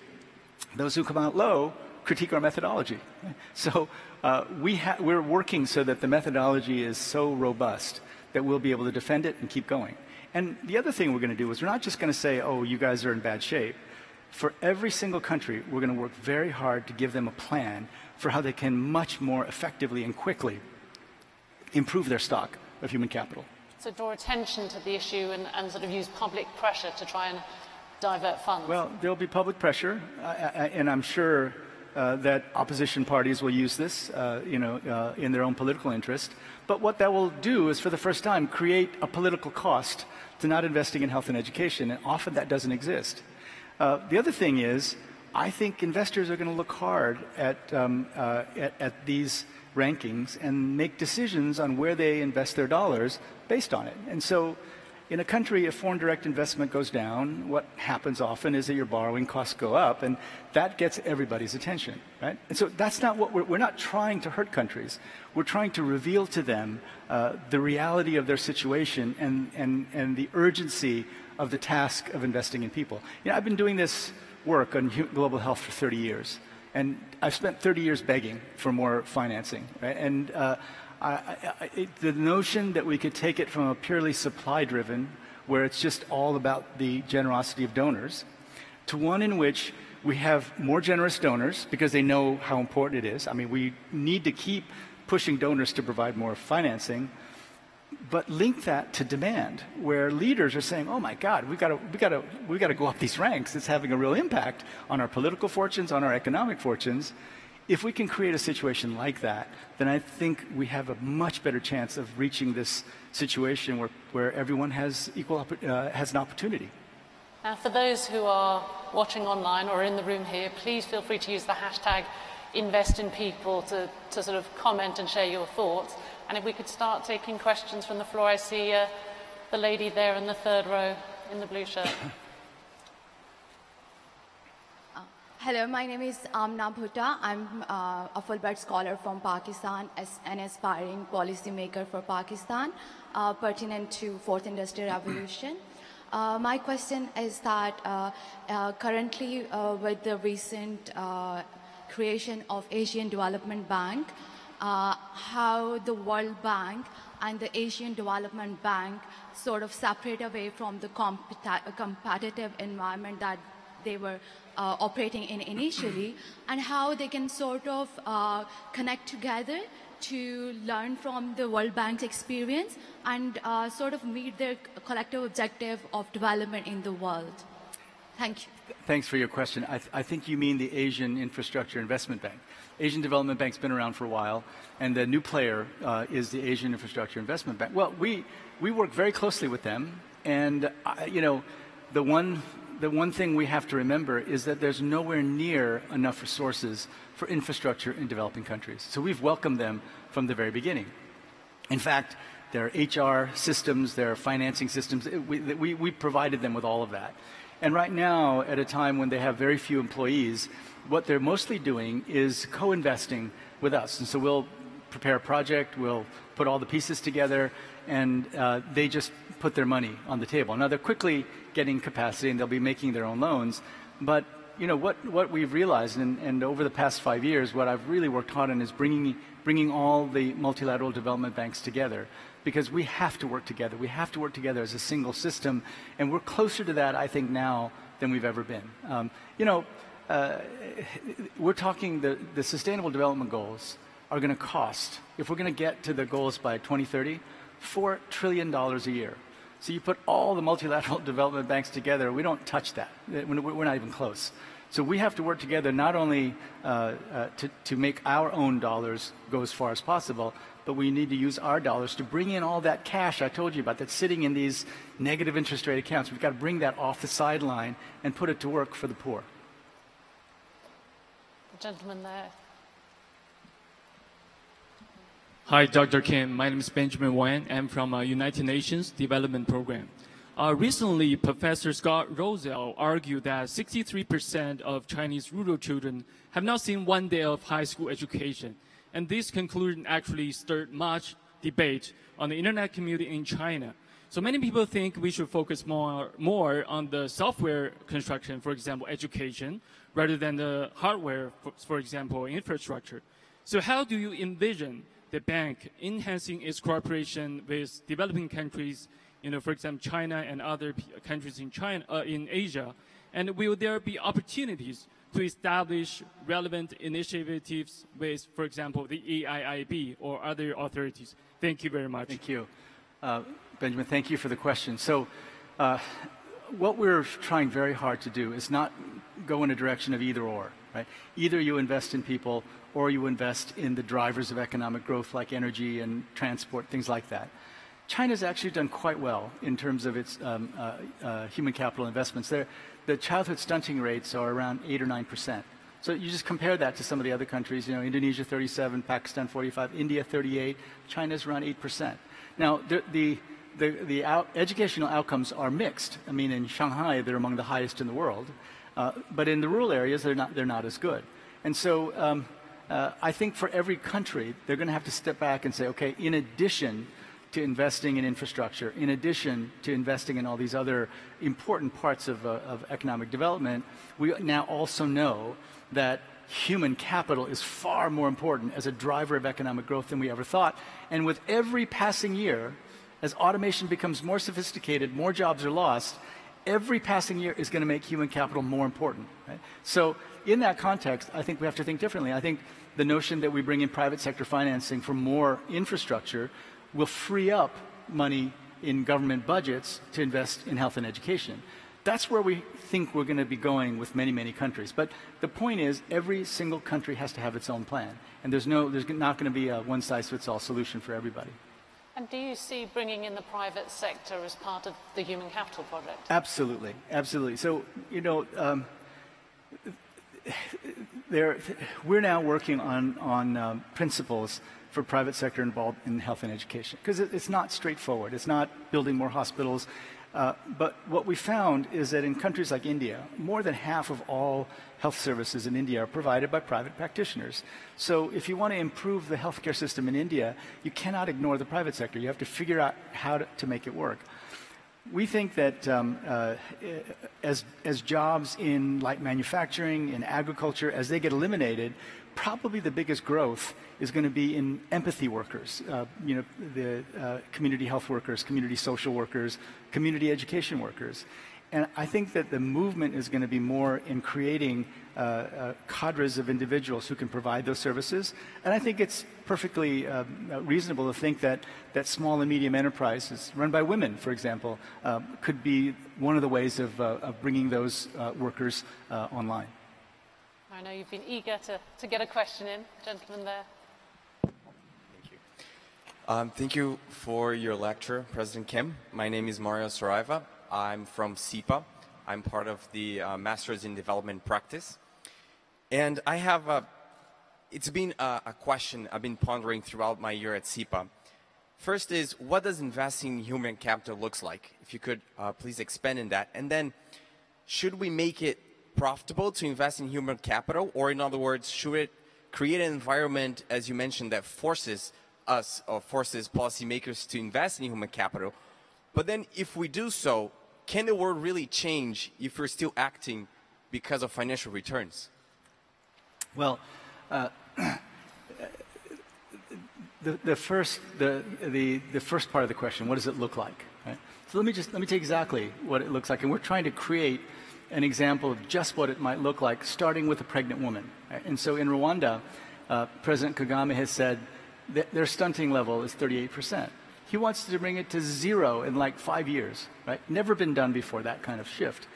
Those who come out low critique our methodology. So we're working so that the methodology is so robust that we'll be able to defend it and keep going. And the other thing we're going to do is we're not just going to say, oh, you guys are in bad shape. For every single country, we're going to work very hard to give them a plan for how they can much more effectively and quickly improve their stock of human capital. So draw attention to the issue and sort of use public pressure to try and divert funds. Well, there'll be public pressure, and I'm sure that opposition parties will use this, in their own political interest. But what that will do is, for the first time, create a political cost to not investing in health and education, and often that doesn't exist. The other thing is, I think investors are going to look hard at these rankings and make decisions on where they invest their dollars based on it. And so, in a country, if foreign direct investment goes down, what happens often is that your borrowing costs go up, and that gets everybody's attention, right? And so that's not what we're not trying to hurt countries. We're trying to reveal to them the reality of their situation and the urgency of the task of investing in people. I've been doing this work on global health for 30 years, and I've spent 30 years begging for more financing, right? And the notion that we could take it from a purely supply-driven, where it's just all about the generosity of donors, to one in which we have more generous donors because they know how important it is. I mean, we need to keep pushing donors to provide more financing, but link that to demand, where leaders are saying, "Oh my God, we got to go up these ranks. It's having a real impact on our political fortunes, on our economic fortunes." If we can create a situation like that, then I think we have a much better chance of reaching this situation where everyone has has an opportunity. Now, for those who are watching online or in the room here, please feel free to use the hashtag #InvestInPeople to sort of comment and share your thoughts. And if we could start taking questions from the floor, I see the lady there in the third row in the blue shirt. Hello, my name is Amna Bhutta. I'm a Fulbright scholar from Pakistan, an aspiring policymaker for Pakistan, pertinent to Fourth Industrial Revolution. My question is that currently with the recent creation of Asian Development Bank, how the World Bank and the Asian Development Bank sort of separate away from the competitive environment that they were operating in initially, and how they can sort of connect together to learn from the World Bank's experience and sort of meet their collective objective of development in the world. Thank you. Thanks for your question. I think you mean the Asian Infrastructure Investment Bank. Asian Development Bank's been around for a while, and the new player is the Asian Infrastructure Investment Bank. Well, we work very closely with them, and the one the one thing we have to remember is that there's nowhere near enough resources for infrastructure in developing countries. So we've welcomed them from the very beginning. In fact, there are HR systems, there are financing systems. We provided them with all of that. And right now, at a time when they have very few employees, what they're mostly doing is co-investing with us. And so we'll prepare a project, we'll put all the pieces together, and they just put their money on the table. Now, they're quickly getting capacity, and they'll be making their own loans. But you know, what we've realized, and over the past 5 years, what I've really worked hard on is bringing all the multilateral development banks together, because we have to work together. We have to work together as a single system, and we're closer to that, I think, now than we've ever been. We're talking the Sustainable Development Goals are going to cost, if we're going to get to the goals by 2030, $4 trillion a year. So you put all the multilateral development banks together, we don't touch that. We're not even close. So we have to work together not only to make our own dollars go as far as possible, but we need to use our dollars to bring in all that cash I told you about that's sitting in these negative interest rate accounts. We've got to bring that off the sideline and put it to work for the poor. The gentleman there. Hi, Dr. Kim. My name is Benjamin Wang. I'm from United Nations Development Program. Recently, Professor Scott Rosell argued that 63% of Chinese rural children have not seen 1 day of high school education. And this conclusion actually stirred much debate on the internet community in China. So many people think we should focus more on the software construction, for example, education, rather than the hardware, for example, infrastructure. So how do you envision the bank enhancing its cooperation with developing countries, for example, China and other countries in Asia? And will there be opportunities to establish relevant initiatives with, for example, the AIIB or other authorities? Thank you very much. Thank you. Benjamin, thank you for the question. So what we're trying very hard to do is not go in a direction of either or, right? Either you invest in people or you invest in the drivers of economic growth like energy and transport, things like that. China's actually done quite well in terms of its human capital investments. The childhood stunting rates are around 8 or 9%. So you just compare that to some of the other countries, Indonesia 37, Pakistan 45, India 38, China's around 8%. Now, the educational outcomes are mixed. I mean, in Shanghai, they're among the highest in the world. But in the rural areas, they're not as good. And so I think for every country, they're going to have to step back and say, okay, in addition to investing in infrastructure, in addition to investing in all these other important parts of economic development, we now also know that human capital is far more important as a driver of economic growth than we ever thought. And with every passing year, as automation becomes more sophisticated, more jobs are lost, every passing year is going to make human capital more important. Right? So in that context, I think we have to think differently. I think the notion that we bring in private sector financing for more infrastructure will free up money in government budgets to invest in health and education. That's where we think we're going to be going with many, many countries. But the point is, every single country has to have its own plan. And there's not going to be a one-size-fits-all solution for everybody. And do you see bringing in the private sector as part of the human capital project? Absolutely, absolutely. So, we're now working on principles for private sector involved in health and education, because it's not straightforward. It's not building more hospitals. But what we found is that in countries like India, more than half of all health services in India are provided by private practitioners. So if you want to improve the healthcare system in India, you cannot ignore the private sector. You have to figure out how to make it work. We think that as jobs in light manufacturing, in agriculture, as they get eliminated, probably the biggest growth is going to be in empathy workers, the community health workers, community social workers, community education workers. And I think that the movement is going to be more in creating cadres of individuals who can provide those services. And I think it's perfectly reasonable to think that small and medium enterprises run by women, for example, could be one of the ways of bringing those workers online. I know you've been eager to get a question in. Gentleman there. Thank you. Thank you for your lecture, President Kim. My name is Mario Saraiva. I'm from SIPA, I'm part of the Masters in Development Practice. And I have it's been a question I've been pondering throughout my year at SIPA. First is, what does investing in human capital looks like? If you could please expand on that. And then, should we make it profitable to invest in human capital? Or in other words, should it create an environment, as you mentioned, that forces us or forces policymakers to invest in human capital? But then if we do so, can the world really change if we're still acting because of financial returns? Well, the first part of the question, what does it look like? Right? So let me take exactly what it looks like, and we're trying to create an example of just what it might look like, starting with a pregnant woman. Right? And so in Rwanda, President Kagame has said that their stunting level is 38%. He wants to bring it to 0 in like 5 years. Right? Never been done before, that kind of shift.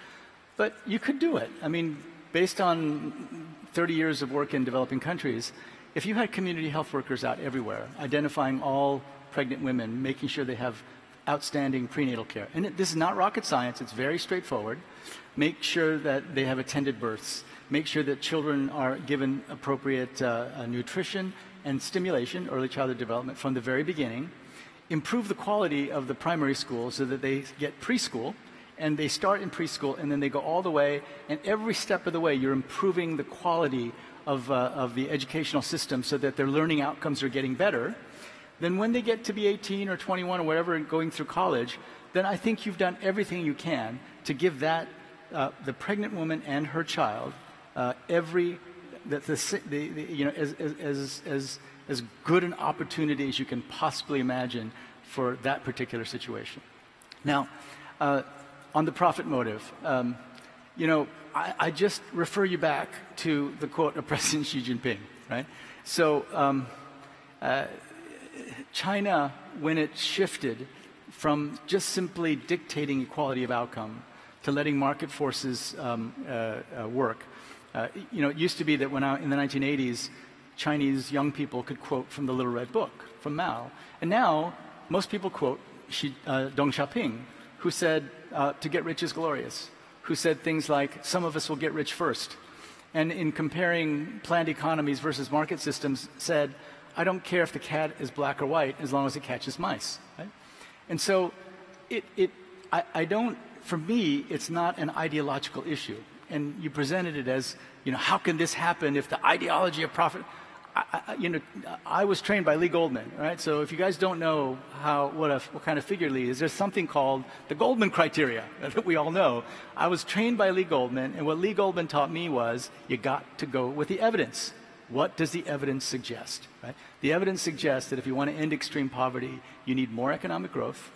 But you could do it. I mean, based on 30 years of work in developing countries, if you had community health workers out everywhere, identifying all pregnant women, making sure they have outstanding prenatal care, and this is not rocket science, it's very straightforward, make sure that they have attended births, make sure that children are given appropriate nutrition and stimulation, early childhood development from the very beginning, improve the quality of the primary school so that they get preschool, and they start in preschool and then they go all the way, and every step of the way you're improving the quality of the educational system so that their learning outcomes are getting better. Then when they get to be 18 or 21 or whatever and going through college, then I think you've done everything you can to give that, the pregnant woman and her child, as good an opportunity as you can possibly imagine for that particular situation. Now, on the profit motive, I just refer you back to the quote of President Xi Jinping, right? So China, when it shifted from just simply dictating equality of outcome to letting market forces work, it used to be that when in the 1980s, Chinese young people could quote from the Little Red Book, from Mao. And now, most people quote Deng Xiaoping, who said, to get rich is glorious, who said things like, some of us will get rich first. And in comparing planned economies versus market systems, said, I don't care if the cat is black or white as long as it catches mice. Right? And so for me, it's not an ideological issue. And you presented it as, how can this happen if the ideology of profit... I was trained by Lee Goldman, right? So if you guys don't know what kind of figure Lee is, there's something called the Goldman criteria that we all know. I was trained by Lee Goldman, and what Lee Goldman taught me was you got to go with the evidence. What does the evidence suggest? Right? The evidence suggests that if you want to end extreme poverty, you need more economic growth.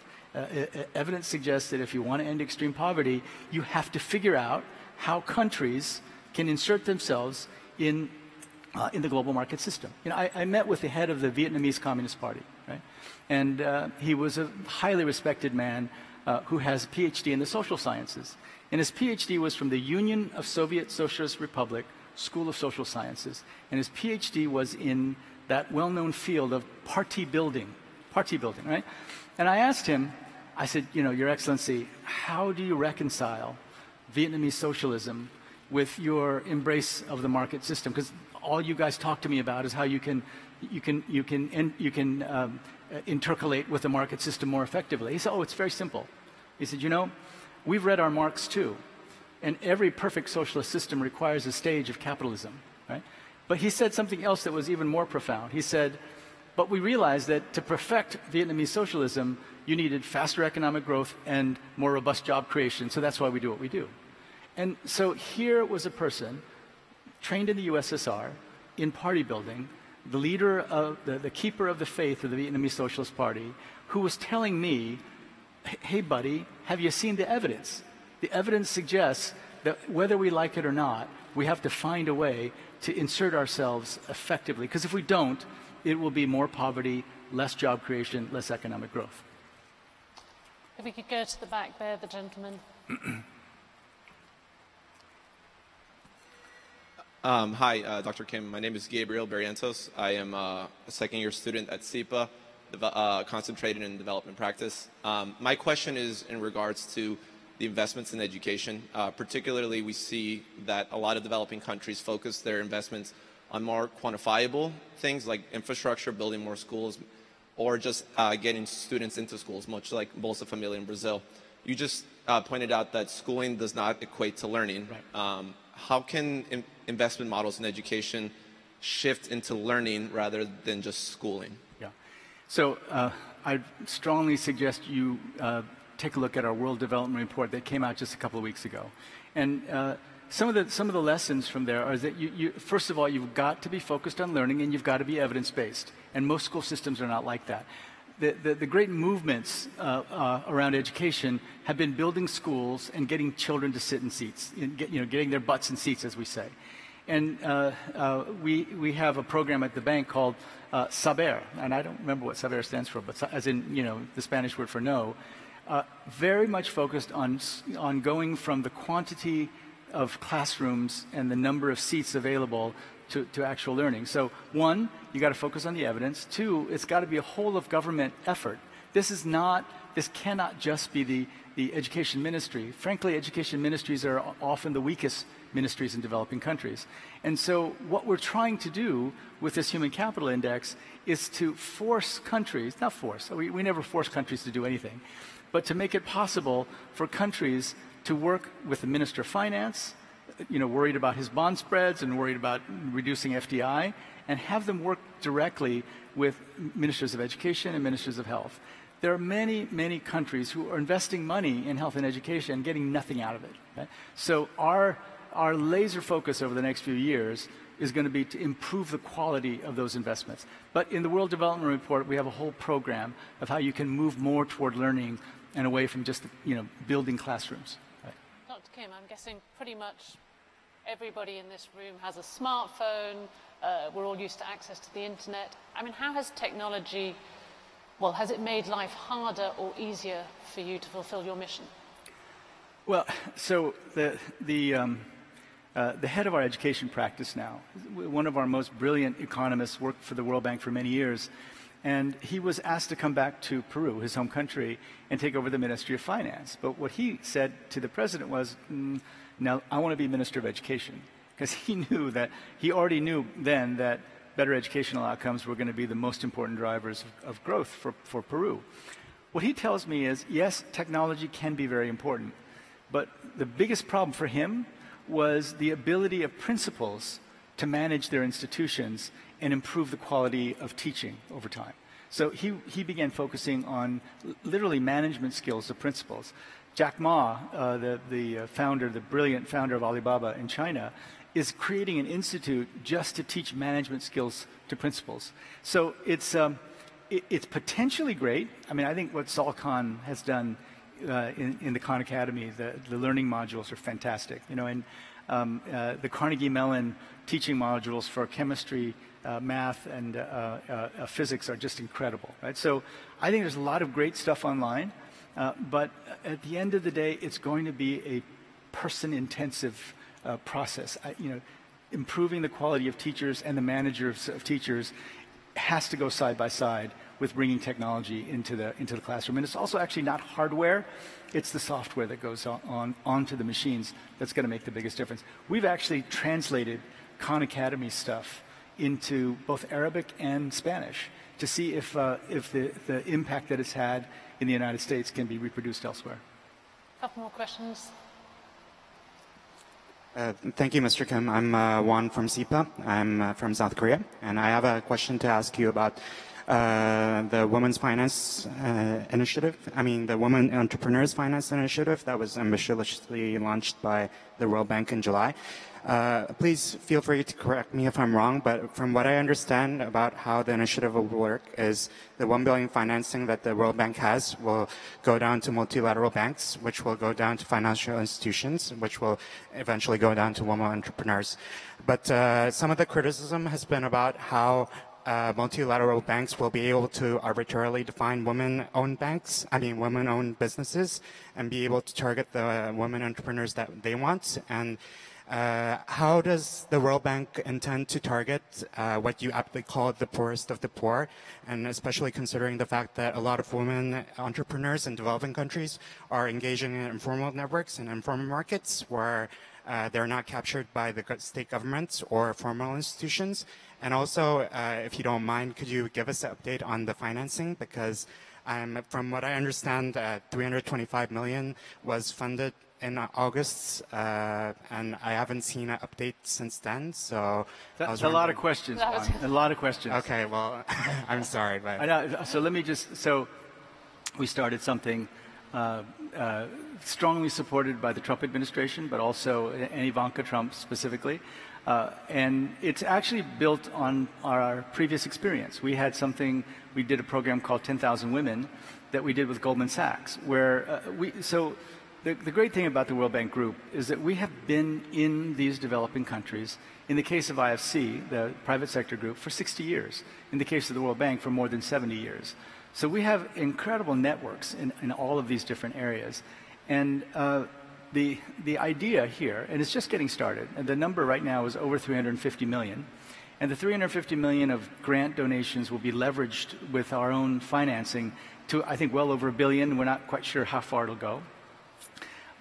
Evidence suggests that if you want to end extreme poverty, you have to figure out how countries can insert themselves in the global market system. I met with the head of the Vietnamese Communist Party, right? And he was a highly respected man who has a PhD in the social sciences. And his PhD was from the Union of Soviet Socialist Republic School of Social Sciences. And his PhD was in that well-known field of party building, right? And I asked him, I said, Your Excellency, how do you reconcile Vietnamese socialism with your embrace of the market system? Because all you guys talk to me about is how you can intercalate with the market system more effectively. He said, it's very simple. He said, we've read our Marx too, and every perfect socialist system requires a stage of capitalism, right? But he said something else that was even more profound. He said, but we realized that to perfect Vietnamese socialism, you needed faster economic growth and more robust job creation, so that's why we do what we do. And so here was a person trained in the USSR, in party building, the leader of the keeper of the faith of the Vietnamese Socialist Party, who was telling me, hey buddy, have you seen the evidence? The evidence suggests that whether we like it or not, we have to find a way to insert ourselves effectively, because if we don't, it will be more poverty, less job creation, less economic growth. If we could go to the back there, the gentleman. Hi, Dr. Kim. My name is Gabriel Barrientos. I am a second-year student at SIPA, concentrated in development practice. My question is in regards to the investments in education. Particularly, we see that a lot of developing countries focus their investments on more quantifiable things like infrastructure, building more schools, or just getting students into schools, much like Bolsa Familia in Brazil. You just pointed out that schooling does not equate to learning. Right. How can investment models in education shift into learning rather than just schooling? Yeah. So I strongly suggest you take a look at our World Development Report that came out just a couple of weeks ago. And some of the lessons from there are that first of all, you've got to be focused on learning and you've got to be evidence-based. And most school systems are not like that. The great movements around education have been building schools and getting children to sit in seats, getting their butts in seats, as we say. And we have a program at the bank called Saber, and I don't remember what Saber stands for, but as in the Spanish word for know, very much focused on going from the quantity of classrooms and the number of seats available to actual learning. So one, you got to focus on the evidence. Two, it's got to be a whole of government effort. This cannot just be the education ministry. Frankly, education ministries are often the weakest ministries in developing countries. And so what we're trying to do with this human capital index is to force countries, not force, we never force countries to do anything, but to make it possible for countries to work with the Minister of Finance, worried about his bond spreads and worried about reducing FDI, and have them work directly with ministers of education and ministers of health. There are many, many countries who are investing money in health and education and getting nothing out of it. Okay? So our laser focus over the next few years is going to be to improve the quality of those investments. But in the World Development Report, we have a whole program of how you can move more toward learning and away from just building classrooms. Right. Dr. Kim, I'm guessing pretty much everybody in this room has a smartphone. We're all used to access to the internet. I mean, how has technology, has it made life harder or easier for you to fulfill your mission? Well, so the head of our education practice now, one of our most brilliant economists, worked for the World Bank for many years, and he was asked to come back to Peru, his home country, and take over the Ministry of Finance. But what he said to the president was, now I want to be Minister of Education, because he already knew then that better educational outcomes were going to be the most important drivers of growth for Peru. What he tells me is, yes, technology can be very important, but the biggest problem for him was the ability of principals to manage their institutions and improve the quality of teaching over time. So he began focusing on literally management skills of principals. Jack Ma, the brilliant founder of Alibaba in China, is creating an institute just to teach management skills to principals. So it's potentially great. I mean, I think what Sol Khan has done in the Khan Academy, the learning modules are fantastic. And the Carnegie Mellon teaching modules for chemistry, math, and physics are just incredible, right? So I think there's a lot of great stuff online, but at the end of the day, it's going to be a person-intensive process. Improving the quality of teachers and the managers of teachers has to go side by side with bringing technology into the classroom. And it's also actually not hardware, it's the software that goes onto the machines that's going to make the biggest difference. We've actually translated Khan Academy stuff into both Arabic and Spanish to see if the impact that it's had in the United States can be reproduced elsewhere. A couple more questions. Thank you, Mr. Kim. I'm Juan from SIPA. I'm from South Korea, and I have a question to ask you about the Women's Finance Initiative. The Women Entrepreneurs Finance Initiative that was ambitiously launched by the World Bank in July. Please feel free to correct me if I'm wrong, but from what I understand about how the initiative will work is the $1 billion financing that the World Bank has will go down to multilateral banks, which will go down to financial institutions, which will eventually go down to women entrepreneurs. But some of the criticism has been about how multilateral banks will be able to arbitrarily define women-owned banks, women-owned businesses, and be able to target the women entrepreneurs that they want. And how does the World Bank intend to target what you aptly call the poorest of the poor, and especially considering the fact that a lot of women entrepreneurs in developing countries are engaging in informal networks and informal markets where they're not captured by the state governments or formal institutions? And also, if you don't mind, could you give us an update on the financing? Because from what I understand, 325 million was funded in August, and I haven't seen an update since then. So that's a lot of questions. A lot of questions. Okay, well, I'm sorry, but I know. So let me just. So we started something strongly supported by the Trump administration, but also and Ivanka Trump specifically. And it's actually built on our previous experience. We had something. We did a program called 10,000 Women that we did with Goldman Sachs, where The great thing about the World Bank Group is that we have been in these developing countries, in the case of IFC, the private sector group, for 60 years. In the case of the World Bank, for more than 70 years. So we have incredible networks in all of these different areas. And the idea here, and it's just getting started, and the number right now is over 350 million. And the 350 million of grant donations will be leveraged with our own financing to, I think, well over $1 billion. We're not quite sure how far it'll go.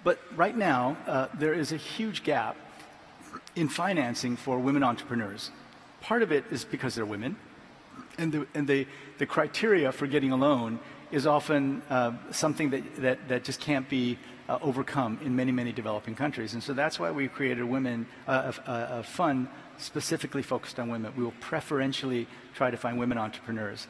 But right now, there is a huge gap in financing for women entrepreneurs. Part of it is because they're women, and the criteria for getting a loan is often something that just can't be overcome in many, many developing countries. And so that's why we created a fund specifically focused on women. We will preferentially try to find women entrepreneurs.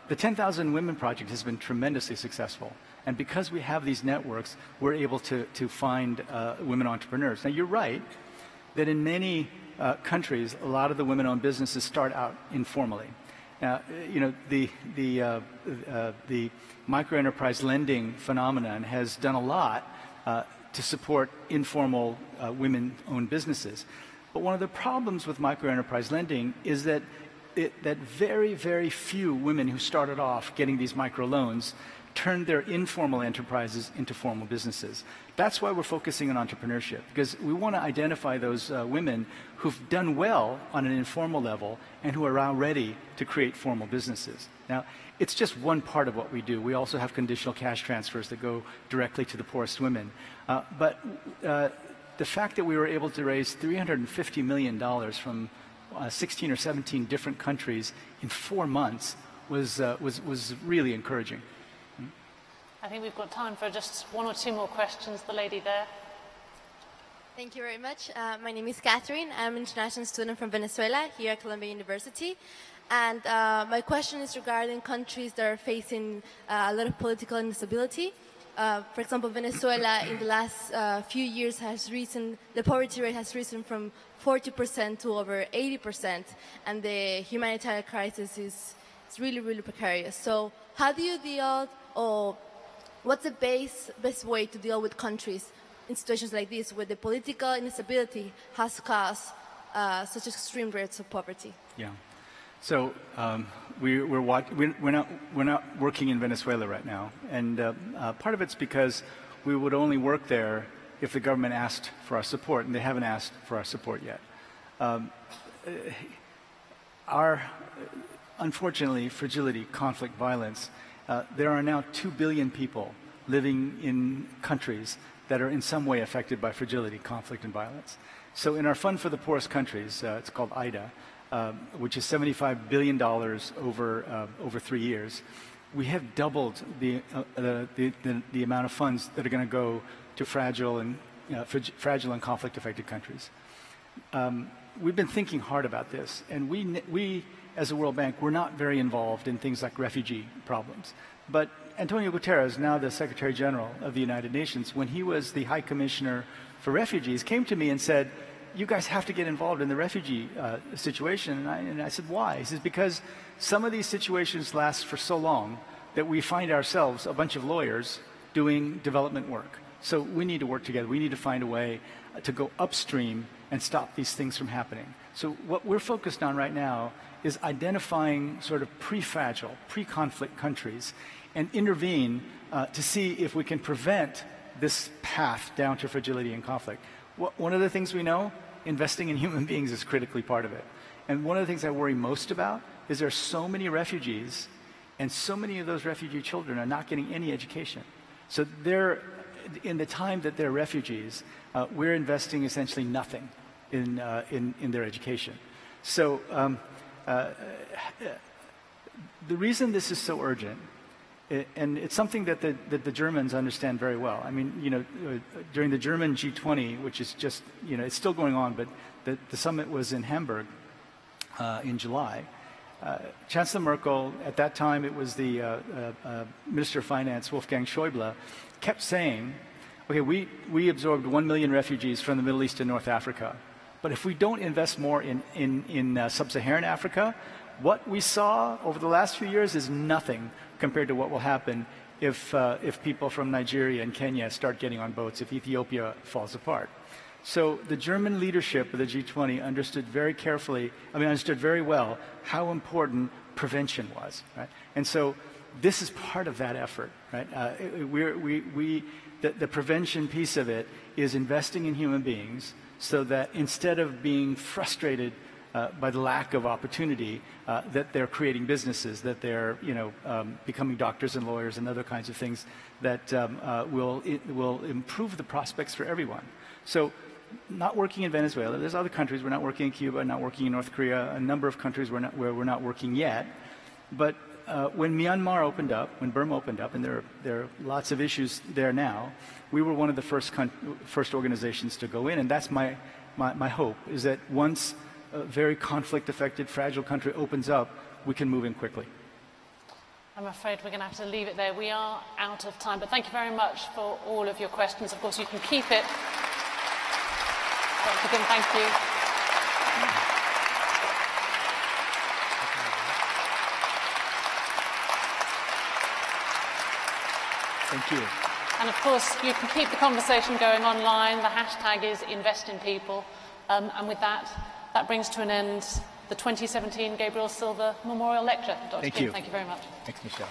The 10,000 Women Project has been tremendously successful. And because we have these networks, we're able to find women entrepreneurs. Now, you're right that in many countries, a lot of the women-owned businesses start out informally. Now, the microenterprise lending phenomenon has done a lot to support informal women-owned businesses. But one of the problems with microenterprise lending is that very, very few women who started off getting these microloans turned their informal enterprises into formal businesses. That's why we're focusing on entrepreneurship, because we want to identify those women who've done well on an informal level and who are now ready to create formal businesses. Now, it's just one part of what we do. We also have conditional cash transfers that go directly to the poorest women. But the fact that we were able to raise $350 million from 16 or 17 different countries in 4 months was really encouraging. I think we've got time for just one or two more questions. The lady there. Thank you very much. My name is Catherine. I'm an international student from Venezuela here at Columbia University. And my question is regarding countries that are facing a lot of political instability. For example, Venezuela in the last few years the poverty rate has risen from 40% to over 80%. And the humanitarian crisis is really, really precarious. So how do you deal, or what's the best way to deal with countries in situations like this, where the political instability has caused such extreme rates of poverty? Yeah. So we're not working in Venezuela right now, and part of it's because we would only work there if the government asked for our support, and they haven't asked for our support yet. Unfortunately, fragility, conflict, violence. There are now 2 billion people living in countries that are in some way affected by fragility, conflict, and violence. So in our Fund for the Poorest Countries, it's called IDA, which is $75 billion over 3 years, we have doubled the amount of funds that are going to go to fragile and conflict-affected countries. We've been thinking hard about this, and we as a World Bank, we're not very involved in things like refugee problems. But Antonio Guterres, now the Secretary General of the United Nations, when he was the High Commissioner for Refugees, came to me and said, you guys have to get involved in the refugee situation. And I said, why? He says, because some of these situations last for so long that we find ourselves, a bunch of lawyers, doing development work. So we need to work together. We need to find a way to go upstream and stop these things from happening. So what we're focused on right now is identifying sort of pre-fragile, pre-conflict countries and intervene to see if we can prevent this path down to fragility and conflict. One of the things we know, investing in human beings is critically part of it. And one of the things I worry most about is there are so many refugees, and so many of those refugee children are not getting any education. So they're, in the time that they're refugees, we're investing essentially nothing in their education. So the reason this is so urgent, and it's something that the Germans understand very well. I mean, you know, during the German G20, which is just, you know, it's still going on, but the summit was in Hamburg in July. Chancellor Merkel, at that time it was the Minister of Finance, Wolfgang Schäuble, kept saying, okay, we absorbed 1 million refugees from the Middle East and North Africa, but if we don't invest more in sub-Saharan Africa, what we saw over the last few years is nothing compared to what will happen if people from Nigeria and Kenya start getting on boats, if Ethiopia falls apart. So the German leadership of the G20 understood very carefully, understood very well how important prevention was, right? And so this is part of that effort, right? The prevention piece of it is investing in human beings so that instead of being frustrated by the lack of opportunity, that they're creating businesses, that they're becoming doctors and lawyers and other kinds of things that will improve the prospects for everyone. So not working in Venezuela, there's other countries, we're not working in Cuba, not working in North Korea, a number of countries where we're not working yet. But when Myanmar opened up, when Burma opened up, and there are lots of issues there now, we were one of the first organizations to go in, and that's my hope, is that once a very conflict-affected, fragile country opens up, we can move in quickly. I'm afraid we're going to have to leave it there. We are out of time, but thank you very much for all of your questions. Of course, you can keep it. Dr. Kim, thank you. Thank you. And of course, you can keep the conversation going online. The hashtag is #InvestInPeople. And with that brings to an end the 2017 Gabriel Silver Memorial Lecture. Dr. Kim, thank you very much. Thanks, Michelle.